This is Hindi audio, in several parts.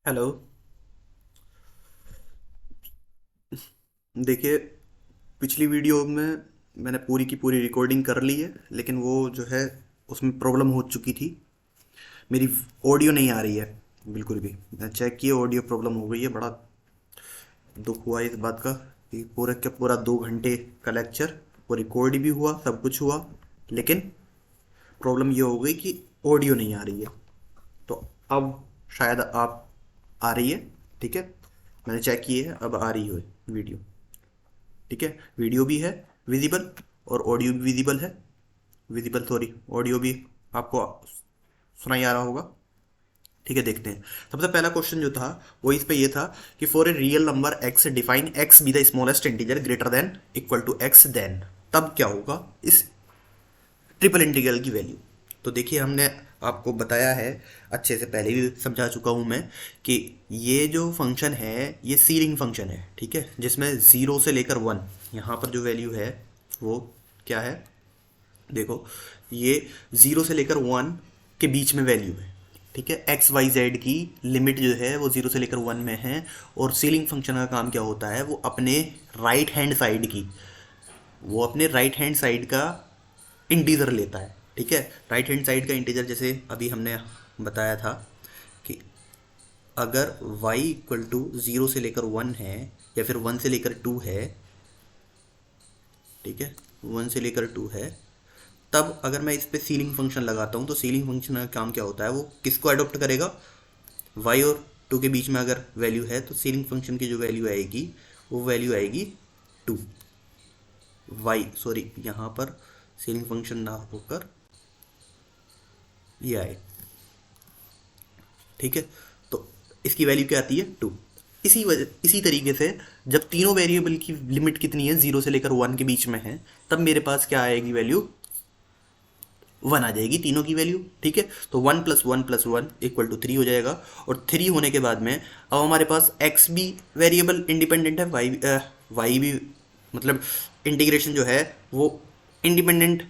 हेलो। देखिए, पिछली वीडियो में मैंने पूरी की पूरी रिकॉर्डिंग कर ली है, लेकिन वो जो है उसमें प्रॉब्लम हो चुकी थी। मेरी ऑडियो नहीं आ रही है बिल्कुल भी। मैं चेक किया, ऑडियो प्रॉब्लम हो गई है। बड़ा दुख हुआ इस बात का कि पूरे के पूरा 2 घंटे का लेक्चर वो रिकॉर्ड भी हुआ, सब कुछ हुआ, लेकिन प्रॉब्लम ये हो गई कि ऑडियो नहीं आ रही है। तो अब शायद आप आ रही है। ठीक है, मैंने चेक की है, अब आ रही है वीडियो। ठीक है, वीडियो भी है विजिबल और ऑडियो भी विजिबल है। विजिबल सॉरी, ऑडियो भी आपको सुनाई आ रहा होगा। ठीक है, देखते हैं। सबसे पहला क्वेश्चन जो था वो इस पे ये था कि for a real number x define x be the smallest integer greater than equal to x, then तब क्या होगा इस ट्रिपल इंटीग्रल की वैल्यू। तो देखिए, हमने आपको बताया है, अच्छे से पहले भी समझा चुका हूँ मैं, कि ये जो फंक्शन है ये सीलिंग फंक्शन है। ठीक है, जिसमें ज़ीरो से लेकर वन, यहाँ पर जो वैल्यू है वो क्या है, देखो, ये ज़ीरो से लेकर वन के बीच में वैल्यू है। ठीक है, एक्स वाई जेड की लिमिट जो है वो ज़ीरो से लेकर वन में है। और सीलिंग फंक्शन का काम क्या होता है, वो अपने राइट हैंड साइड की, वो अपने राइट हैंड साइड का इंटीजर लेता है। ठीक है, राइट हैंड साइड का इंटीजर जैसे अभी हमने बताया था कि अगर y इक्वल टू ज़ीरो से लेकर वन है या फिर वन से लेकर टू है, ठीक है, वन से लेकर टू है, तब अगर मैं इस पे सीलिंग फंक्शन लगाता हूँ तो सीलिंग फंक्शन का काम क्या होता है, वो किसको अडोप्ट करेगा, y और टू के बीच में अगर वैल्यू है तो सीलिंग फंक्शन की जो वैल्यू आएगी वो वैल्यू आएगी टू। y सॉरी, यहाँ पर सीलिंग फंक्शन ना होकर ये आए। ठीक है, तो इसकी वैल्यू क्या आती है, टू। इसी तरीके से जब तीनों वेरिएबल की लिमिट कितनी है, जीरो से लेकर वन के बीच में है, तब मेरे पास क्या आएगी वैल्यू, वन आ जाएगी तीनों की वैल्यू। ठीक है, तो one plus one equal to three हो जाएगा। और थ्री होने के बाद में अब हमारे पास एक्स भी वेरिएबल इंडिपेंडेंट है, वाई भी, मतलब इंटीग्रेशन जो है वो इंडिपेंडेंट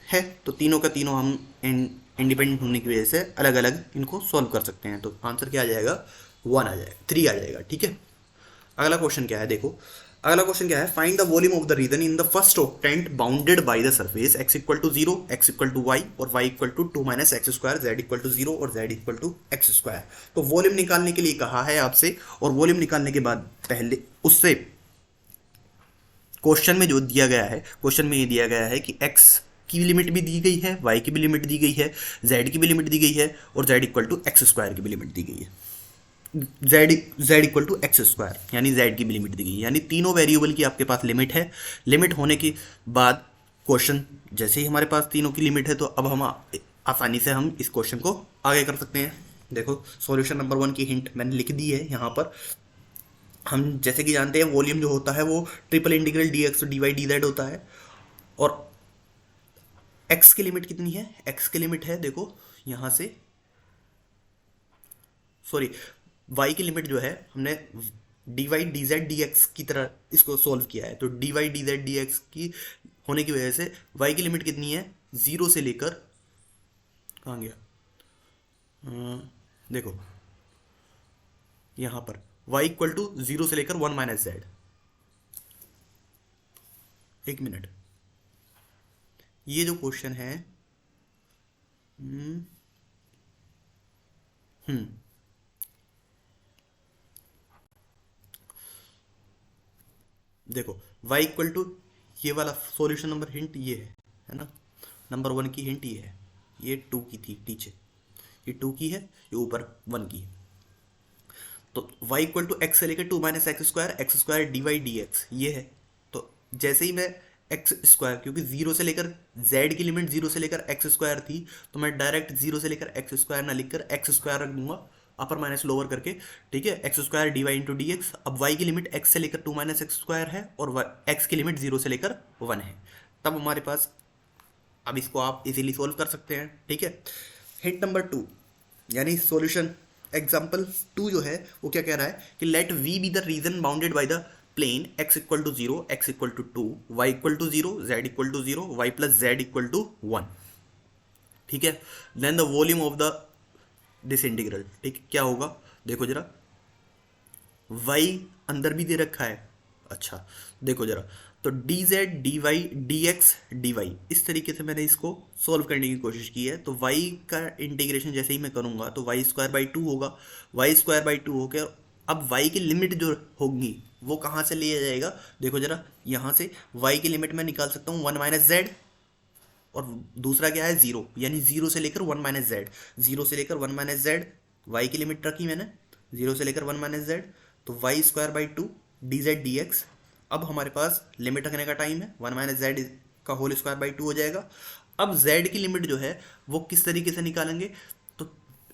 है। तो तीनों का तीनों हम इंडिपेंडेंट होने की वजह से अलग अलग इनको सॉल्व कर सकते हैं। तो आंसर क्या आ जाएगा, वन आ जाएगा, थ्री आ जाएगा। ठीक है, अगला क्वेश्चन क्या है, देखो, अगला क्वेश्चन क्या है, find the volume of the region in the first octant bounded by the surface x equal to zero, x equal to y और y equal to two minus x square, z equal to zero और z equal to x square. तो वॉल्यूम निकालने के लिए कहा है आपसे, और वॉल्यूम निकालने के बाद पहले उससे क्वेश्चन में जो दिया गया है, क्वेश्चन में ये दिया गया है कि एक्स की लिमिट भी दी गई है, वाई की भी लिमिट दी गई है, जेड की भी लिमिट दी गई है और z equal to x square की भी लिमिट दी गई है। Z z equal to x square यानी जेड की भी लिमिट दी गई है, यानी तीनों वेरिएबल की आपके पास लिमिट है। लिमिट होने के बाद क्वेश्चन, जैसे ही हमारे पास तीनों की लिमिट है, तो अब हम आसानी से हम इस क्वेश्चन को आगे कर सकते हैं। देखो, सॉल्यूशन नंबर वन की हिंट मैंने लिख दी है यहाँ पर। हम जैसे कि जानते हैं वॉल्यूम जो होता है वो triple integral d x d y d z होता है। और एक्स की लिमिट कितनी है, एक्स की लिमिट है, देखो यहाँ से, सॉरी, y की लिमिट जो है हमने d y d z d x की तरह इसको सॉल्व किया है। तो d y d z d x की होने की वजह से y की लिमिट कितनी है, जीरो से लेकर, कहाँ गया, देखो यहाँ पर y इक्वल टू जीरो से लेकर वन माइनस जेड। एक मिनट, ये जो क्वेश्चन है, हम्म, देखो y इक्वल टू, ये वाला सॉल्यूशन नंबर हिंट ये है ना, नंबर वन की हिंट ये है, ये टू की थी नीचे, ये टू की है, ये ऊपर वन की है। तो y इक्वल टू एक्स से लेकर two minus x square d y d x ये है। तो जैसे ही मैं एक्स स्क्वायर, क्योंकि जीरो से लेकर z की लिमिट जीरो से लेकर एक्स स्क्वायर थी, तो मैं डायरेक्ट जीरो से लेकर एक्स स्क्वायर ना लिखकर एक्स स्क्वायर रख दूंगा, अपर माइनस लोअर करके। ठीक है, x square d y into d x. अब y की लिमिट एक्स से लेकर टू माइनस एक्स स्क्वायर है और x की लिमिट जीरो से लेकर वन है। तब हमारे पास, अब इसको आप इजीली सोल्व कर सकते हैं। ठीक है, हिंट नंबर टू यानी सॉल्यूशन एग्जाम्पल टू जो है वो क्या कह रहा है कि let V be the region bounded by the plane x equal to zero, x equal to two, y equal to zero, z equal to zero, y plus z equal to one. ठीक है, then the volume of the this integral, ठीक, क्या होगा देखो जरा, y अंदर भी दे रखा है। अच्छा देखो जरा, तो d z d y d x d y, इस तरीके से मैंने इसको सॉल्व करने की कोशिश की है। तो y का इंटीग्रेशन जैसे ही मैं करूँगा तो वाई स्क्वायर बाई टू होगा, वाई स्क्वायर बाई टू होकर अब y की लिमिट जो होगी वो कहाँ से लिया जाएगा, देखो जरा, यहाँ से y की लिमिट मैं निकाल सकता हूँ वन माइनस जेड, और दूसरा क्या है जीरो, यानी जीरो से लेकर वन माइनस जेड, जीरो से लेकर वन माइनस जेड, वाई की लिमिट रखी मैंने जीरो से लेकर वन माइनस जेड, तो y square by two d z d x. अब हमारे पास लिमिट रखने का टाइम है, वन माइनस जेड का होल स्क्वायर बाई टू हो जाएगा। अब जेड की लिमिट जो है वो किस तरीके से निकालेंगे, तो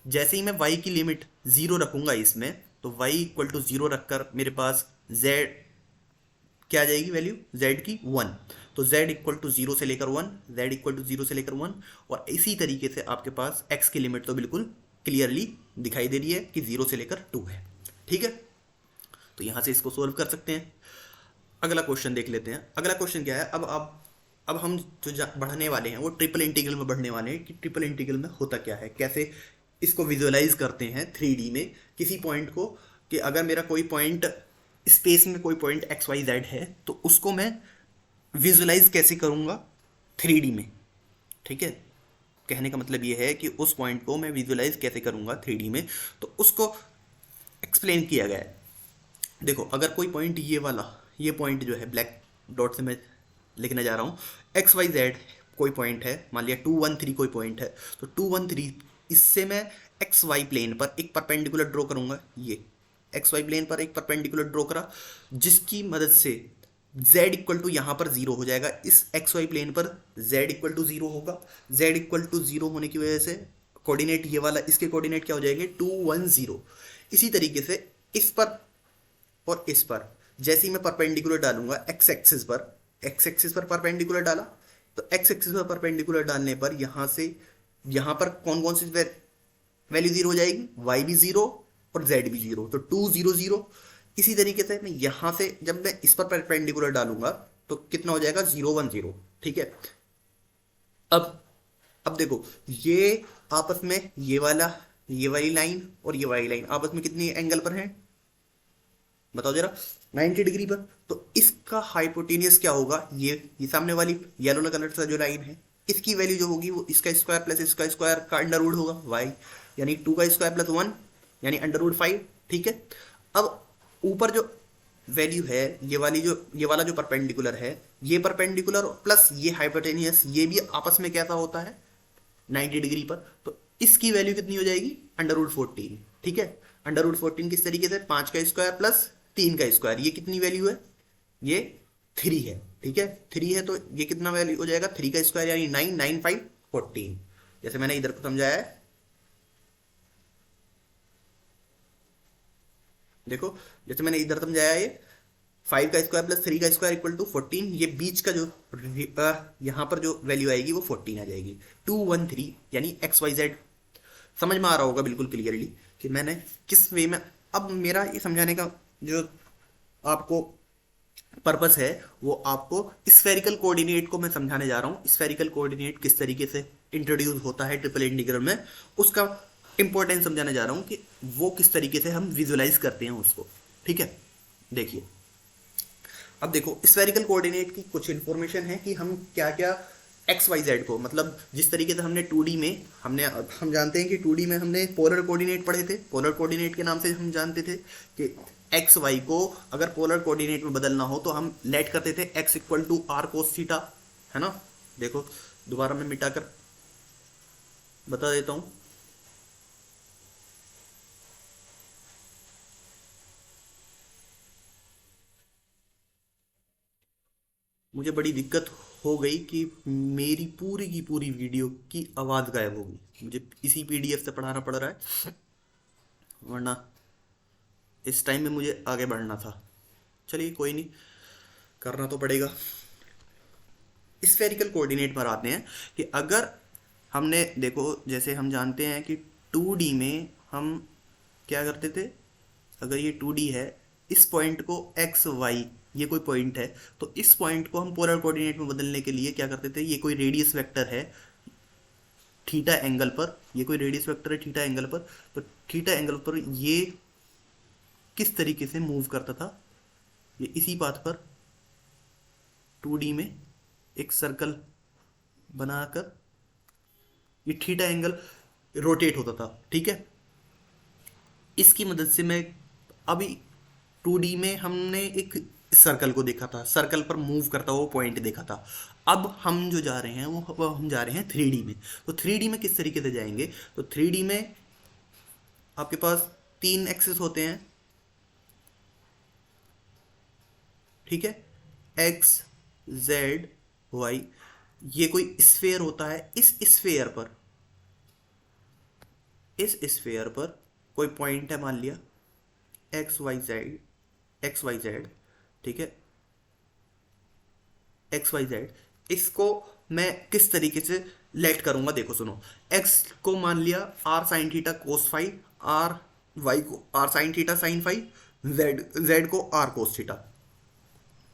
जैसे ही मैं वाई की लिमिट जीरो रखूंगा इसमें, तो वाई इक्वल टू जीरो रखकर मेरे पास जेड क्या आ जाएगी वैल्यू z की वन, तो z इक्वल टू जीरो से लेकर one, z equal to zero से लेकर वन, और इसी तरीके से आपके पास x की लिमिट तो बिल्कुल क्लियरली दिखाई दे रही है कि जीरो से लेकर टू है। ठीक है, तो यहां से इसको सोल्व कर सकते हैं। अगला क्वेश्चन देख लेते हैं। अगला क्वेश्चन क्या है, अब हम जो बढ़ने वाले हैं वो ट्रिपल इंटीग्रल में बढ़ने वाले हैं कि ट्रिपल इंटीग्रल में होता क्या है, कैसे इसको विजुअलाइज करते हैं 3D में किसी पॉइंट को, कि अगर मेरा कोई पॉइंट स्पेस में कोई पॉइंट एक्स वाई जेड है तो उसको मैं विजुअलाइज कैसे करूँगा 3D में। ठीक है, कहने का मतलब ये है कि उस पॉइंट को मैं विजुअलाइज कैसे करूँगा 3D में, तो उसको एक्सप्लेन किया गया है। देखो अगर कोई पॉइंट ये वाला, ये पॉइंट जो है ब्लैक डॉट से मैं लिखने जा रहा हूँ, एक्स वाई जेड कोई पॉइंट है, मान लिया 2 1 3 कोई पॉइंट है, तो 2 1 3 इससे मैं एक्स वाई प्लेन पर एक परपेंडिकुलर ड्रॉ करूँगा, ये एक्स वाई प्लेन पर एक परपेंडिकुलर ड्रॉ करा, जिसकी मदद से z इक्वल टू यहाँ पर जीरो हो जाएगा, इस एक्स वाई प्लेन पर z इक्वल टू जीरो होगा, z इक्वल टू जीरो होने की वजह से कोऑर्डिनेट ये वाला, इसके कोऑर्डिनेट क्या हो जाएंगे 2 1 0। इसी तरीके से इस पर और इस पर जैसे ही मैं परपेंडिकुलर डालूंगा एक्स एक्सिस पर परपेंडिकुलर डाला, तो एक्स एक्सिस पर परपेंडिकुलर डालने पर यहाँ से यहाँ पर कौन कौन सी वैल्यू जीरो हो जाएगी, वाई भी जीरो और जेड भी जीरो, तो 2 0 0। इसी तरीके से मैं यहाँ से जब मैं इस पर परपेंडिकुलर डालूंगा तो कितना हो जाएगा 0 1 0। ठीक है, अब देखो ये आपस में ये वाली लाइन और ये वाली लाइन आपस में कितनी एंगल पर है बताओ जरा, 90 डिग्री पर। तो इसका हाइपोटेनियस क्या होगा, ये सामने वाली येलो कलर से जो लाइन है इसकी वैल्यू जो होगी वो इसका स्क्वायर प्लस इसका स्क्वायर का अंडर रूट होगा वाई, यानी 2 का स्क्वायर प्लस 1 यानी अंडर रूट 5। ठीक है, अब ऊपर जो वैल्यू है ये वाला जो परपेंडिकुलर है, ये परपेंडिकुलर प्लस ये हाइपोटेनियस, ये भी आपस में कैसा होता है 90 डिग्री पर, तो इसकी वैल्यू कितनी हो जाएगी अंडर रूट 14। ठीक है, अंडर रूट 14 किस तरीके से 5 का स्क्वायर प्लस 3 का स्क्वायर, ये कितनी वैल्यू है, ये 3 है। ठीक है, 3 है तो ये कितना वैल्यू हो जाएगा 3 का स्क्वायर यानी 9 9 5 14, जैसे मैंने इधर को समझाया है। देखो जैसे मैंने इधर समझाया है, 5 का स्क्वायर प्लस 3 का स्क्वायर इक्वल टू 14, ये बीच का जो यहाँ पर जो वैल्यू आएगी वो 14 आ जाएगी। 2 1 3 यानी एक्स वाई जेड, समझ में आ रहा होगा बिल्कुल क्लियरली कि मैंने किस वे में, अब मेरा ये समझाने का जो आपको पर्पस है वो आपको स्फेरिकल कोऑर्डिनेट को मैं समझाने जा रहा हूँ। स्फेरिकल कोऑर्डिनेट किस तरीके से इंट्रोड्यूस होता है ट्रिपल इंटीग्रल में, उसका इंपॉर्टेंस समझाने जा रहा हूँ कि वो किस तरीके से हम विजुअलाइज करते हैं उसको। ठीक है, देखिए अब देखो स्फेरिकल कोऑर्डिनेट की कुछ इंफॉर्मेशन है कि हम क्या क्या एक्स वाई जेड को, मतलब जिस तरीके से हमने 2D में हम जानते हैं कि 2D में हमने पोलर कोऑर्डिनेट पढ़े थे, पोलर कोऑर्डिनेट के नाम से हम जानते थे कि एक्स वाई को अगर पोलर कोऑर्डिनेट में बदलना हो तो हम लेट करते थे x equal to r cos theta, है ना। देखो दोबारा मैं मिटाकर बता देता हूँ। मुझे बड़ी दिक्कत हो गई कि मेरी पूरी की पूरी वीडियो की आवाज़ गायब हो गई, मुझे इसी PDF से पढ़ाना पड़ रहा है, वरना इस टाइम में मुझे आगे बढ़ना था। चलिए कोई नहीं, करना तो पड़ेगा। स्फेरिकल कोऑर्डिनेट पर आते हैं कि अगर हमने देखो जैसे हम जानते हैं कि 2D में हम क्या करते थे, अगर ये 2D है, इस पॉइंट को एक्स वाई ये कोई पॉइंट है, तो इस पॉइंट को हम पोलर कोऑर्डिनेट में बदलने के लिए क्या करते थे, ये कोई रेडियस वेक्टर है, थीटा एंगल पर, ये कोई रेडियस वेक्टर है थीटा एंगल पर, तो थीटा एंगल पर ये किस तरीके से मूव करता था, ये इसी पाथ पर 2D में एक सर्कल बनाकर ये थीटा एंगल रोटेट होता था, ठीक है। इसकी मदद से मैं अभी 2D में हमने एक सर्कल को देखा था, सर्कल पर मूव करता हुआ पॉइंट देखा था। अब हम जो जा रहे हैं वो हम जा रहे हैं 3D में। तो 3D में किस तरीके से जाएंगे, तो 3D में आपके पास 3 एक्सिस होते हैं, ठीक है, एक्स जेड वाई। ये कोई स्फेयर होता है, इस स्फेयर पर कोई पॉइंट है, मान लिया एक्स वाई जेड, ठीक है, एक्स वाई जेड। इसको मैं किस तरीके से लेट करूंगा, देखो सुनो। एक्स को मान लिया r sine theta cos phi, आर वाई को r sine theta sine phi, z को आर कोस थीटा।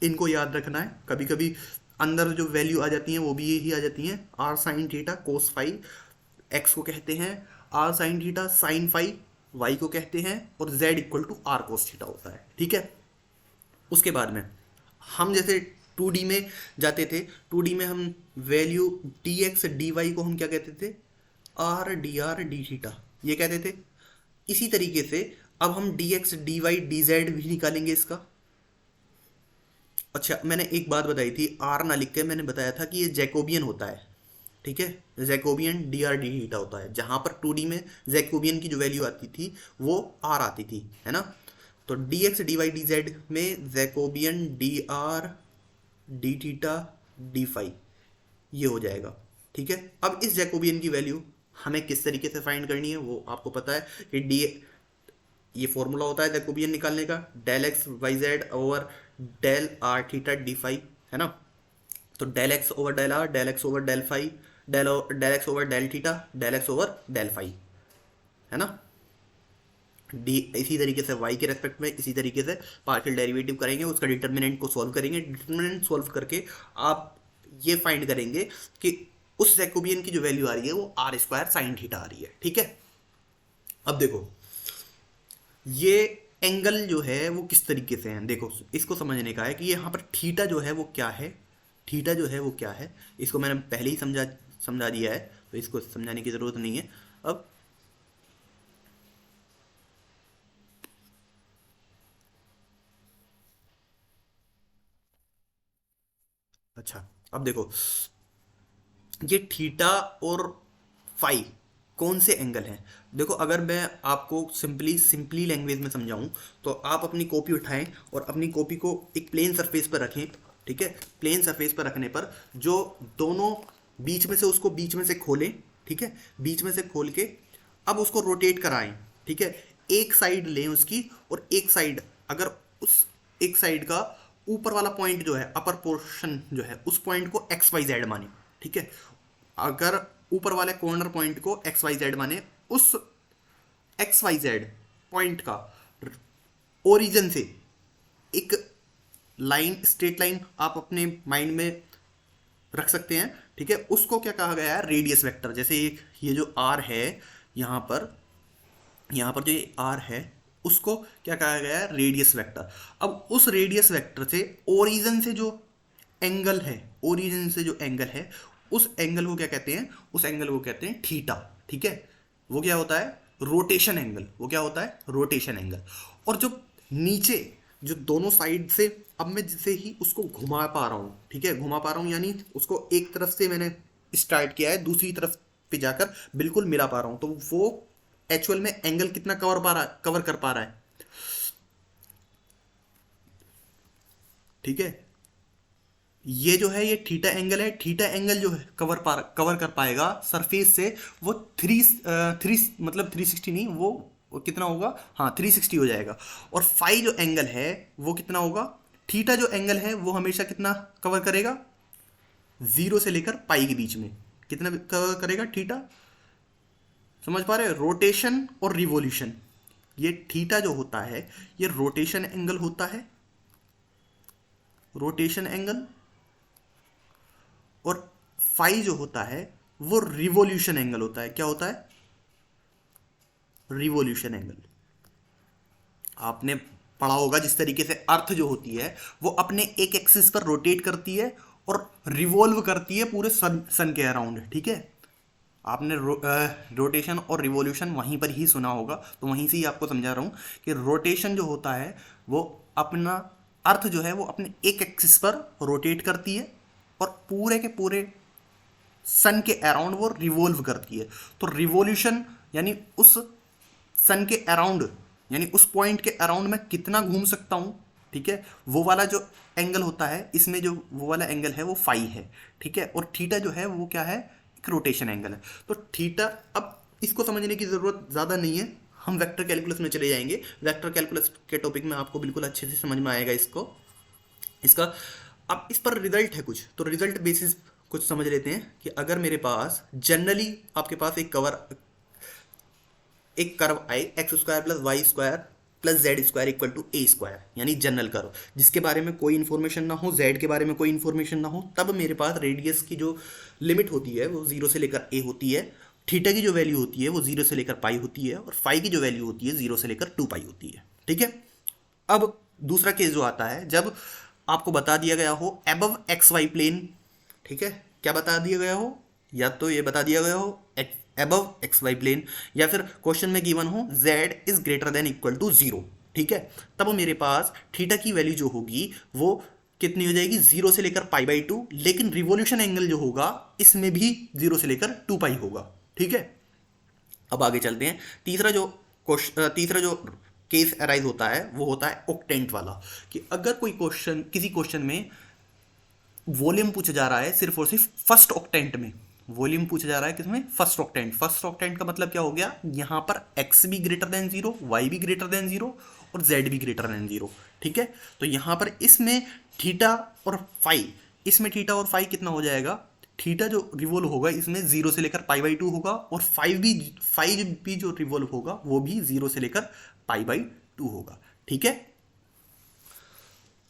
इनको याद रखना है, कभी कभी अंदर जो वैल्यू आ जाती हैं वो भी यही आ जाती हैं, r sine theta cos phi, x को कहते हैं r sine theta sine phi, y को कहते हैं, और z equal to r cos theta होता है, ठीक है। उसके बाद में हम जैसे 2D में जाते थे, 2D में हम value d x d y को हम क्या कहते थे, आर डी थीटा, ये कहते थे। इसी तरीके से अब हम d x d y d z भी निकालेंगे इसका। अच्छा, मैंने एक बात बताई थी, आर ना लिख के मैंने बताया था कि ये जैकोबियन होता है, ठीक है, Jacobian d r d theta होता है, जहां पर 2D में जैकोबियन की जो वैल्यू आती थी वो आर आती थी, है ना। तो d x d y d z में Jacobian d r d theta d phi ये हो जाएगा, ठीक है। अब इस जैकोबियन की वैल्यू हमें किस तरीके से फाइंड करनी है वो आपको पता है कि ये फॉर्मूला होता है जैकोबियन निकालने का, del x y z over del r theta d phi, है ना। तो del x over del r, del x over del phi, del x over del theta, del x over del phi, है ना। डी इसी तरीके से वाई के रेस्पेक्ट में इसी तरीके से पार्शियल डेरिवेटिव करेंगे, उसका डिटर्मिनेंट को सॉल्व करेंगे, डिटर्मिनेंट सॉल्व करके आप ये फाइंड करेंगे कि उस जैकोबियन की जो वैल्यू आ रही है वो आर स्क्वायर साइन थीटा आ रही है, ठीक है। अब देखो ये एंगल जो है वो किस तरीके से है, देखो इसको समझने का है कि यहाँ पर थीटा जो है वो क्या है, थीटा जो है वो क्या है, इसको मैंने पहले ही समझा दिया है, तो इसको समझाने की ज़रूरत नहीं है अब। अच्छा, अब देखो ये थीटा और फाई कौन से एंगल हैं। देखो अगर मैं आपको सिंपली लैंग्वेज में समझाऊं तो आप अपनी कॉपी उठाएं और अपनी कॉपी को एक प्लेन सरफेस पर रखें, ठीक है। प्लेन सरफेस पर रखने पर जो दोनों बीच में से उसको बीच में से खोलें, ठीक है, बीच में से खोल के अब उसको रोटेट कराएं, ठीक है। एक साइड लें उसकी, और एक साइड अगर उस एक साइड का ऊपर वाला पॉइंट जो है अपर पोर्शन जो है उस पॉइंट को एक्स वाई जेड माने, ठीक है। अगर ऊपर वाले कॉर्नर पॉइंट को एक्स वाई जेड माने, उस एक्स वाई जेड पॉइंट का ओरिजिन से एक लाइन, स्ट्रेट लाइन आप अपने माइंड में रख सकते हैं, ठीक है। उसको क्या कहा गया है, रेडियस वेक्टर। जैसे ये जो आर है यहाँ पर जो ये आर है उसको क्या कहा गया है, रेडियस वेक्टर। अब उस रेडियस वेक्टर से ओरिजिन से जो एंगल है, ओरिजिन से जो एंगल है उस एंगल को क्या कहते हैं, उस एंगल को कहते हैं थीटा, ठीक है। वो क्या होता है, रोटेशन एंगल, वो क्या होता है, रोटेशन एंगल। और जो नीचे जो दोनों साइड से अब मैं जैसे ही उसको घुमा पा रहा हूँ, ठीक है, घुमा पा रहा हूँ यानी उसको एक तरफ से मैंने स्टार्ट किया है, दूसरी तरफ पे जाकर बिल्कुल मिला पा रहा हूँ, तो वो एक्चुअल में एंगल कितना कवर कर पा रहा है, ठीक है। ये जो है ये थीटा एंगल है, थीटा एंगल जो है कवर कर पाएगा सरफेस से वो थ्री मतलब 360 नहीं, वो कितना होगा, हाँ 360 हो जाएगा। और फाई जो एंगल है वो कितना होगा, थीटा जो एंगल है वो हमेशा कितना कवर करेगा, 0 से लेकर पाई के बीच में कितना कवर करेगा थीटा, समझ पा रहे हो, रोटेशन और रिवोल्यूशन। ये थीटा जो होता है ये रोटेशन एंगल होता है, रोटेशन एंगल। और फाई जो होता है वो रिवोल्यूशन एंगल होता है। क्या होता है? Revolution angle. आपने पढ़ा होगा जिस तरीके से अर्थ जो होती है वो अपने एक एक्सिस पर रोटेट करती है और रिवॉल्व करती है पूरे सन के अराउंड, ठीक है। आपने रोटेशन और रिवॉल्यूशन वहीं पर ही सुना होगा, तो वहीं से ही आपको समझा रहा हूँ कि रोटेशन जो होता है वो अपना अर्थ जो है वो अपने एक एक्सिस पर रोटेट करती है और पूरे के पूरे सन के अराउंड वो रिवॉल्व करती है। तो रिवॉल्यूशन यानी उस सन के अराउंड, यानी उस पॉइंट के अराउंड मैं कितना घूम सकता हूँ, ठीक है। वो वाला जो एंगल होता है, इसमें जो वो वाला एंगल है वो फाई है, ठीक है। और थीटा जो है वो क्या है? एक रोटेशन एंगल है। तो थीटा, अब इसको समझने की ज़रूरत ज़्यादा नहीं है, हम वेक्टर कैलकुलस में चले जाएंगे। वेक्टर कैलकुलस के टॉपिक में आपको बिल्कुल अच्छे से समझ में आएगा इसका। अब इस पर रिजल्ट है कुछ, तो रिजल्ट बेसिस कुछ समझ लेते हैं कि अगर मेरे पास जनरली आपके पास एक कर्व आए x square plus y square plus z square equal to a square, यानी जनरल कर्व जिसके बारे में कोई इन्फॉर्मेशन ना हो, जेड के बारे में कोई इन्फॉर्मेशन ना हो, तब मेरे पास रेडियस की जो लिमिट होती है वो 0 से लेकर ए होती है, थीटा की जो वैल्यू होती है वो 0 से लेकर पाई होती है, और फाई की जो वैल्यू होती है 0 से लेकर 2 पाई होती है, ठीक है। अब दूसरा केस जो आता है जब आपको बता दिया गया हो एबव एक्स वाई प्लेन, ठीक है। क्या बता दिया गया हो? या तो ये बता दिया गया हो एबव एक्स वाई प्लेन, या फिर क्वेश्चन में गिवन हो z is greater than equal to 0, ठीक है। तब मेरे पास थीटा की वैल्यू जो होगी वो कितनी हो जाएगी? 0 से लेकर पाई बाई 2, लेकिन रिवॉल्यूशन एंगल जो होगा इसमें भी 0 से लेकर 2 पाई होगा, ठीक है। अब आगे चलते हैं। तीसरा जो केस अराइज होता है वो होता है ऑक्टेंट वाला, कि अगर कोई क्वेश्चन, किसी क्वेश्चन में वॉल्यूम पूछा जा रहा है सिर्फ और सिर्फ फर्स्ट ऑक्टेंट में, वॉल्यूम पूछा जा रहा है किसमें? First octant. फर्स्ट ऑक्टेंट का मतलब क्या हो गया? यहाँ पर x भी ग्रेटर देन 0, y भी ग्रेटर देन 0 और z भी ग्रेटर देन 0, ठीक है। तो यहाँ पर इसमें थीटा और फाई, इसमें थीटा और फाई कितना हो जाएगा? थीटा जो रिवॉल्व होगा इसमें 0 से लेकर पाई बाई 2 होगा, और फाई भी जो रिवॉल्व होगा वो भी 0 से लेकर पाई बाई 2 होगा, ठीक है।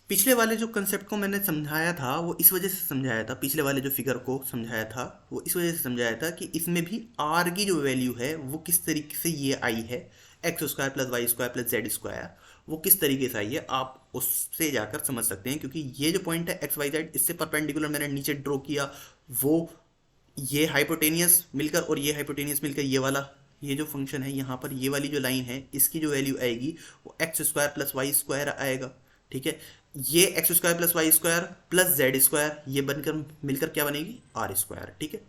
पिछले वाले जो कंसेप्ट को मैंने समझाया था वो इस वजह से समझाया था, पिछले वाले जो फिगर को समझाया था वो इस वजह से समझाया था कि इसमें भी आर की जो वैल्यू है वो किस तरीके से ये आई है, x square plus y square plus z square, वो किस तरीके से आई है आप उससे जाकर समझ सकते हैं। क्योंकि ये जो पॉइंट है एक्स वाई जेड, इससे परपेंडिकुलर मैंने नीचे ड्रॉ किया, वो ये हाइपोटेनियस मिलकर और ये हाइपोटेनियस मिलकर ये जो फंक्शन है यहाँ पर, ये वाली जो लाइन है इसकी जो वैल्यू आएगी वो x square plus y square आएगा, ठीक है। ये x square plus y square plus z square ये बनकर मिलकर क्या बनेगी? आर स्क्वायर, ठीक है।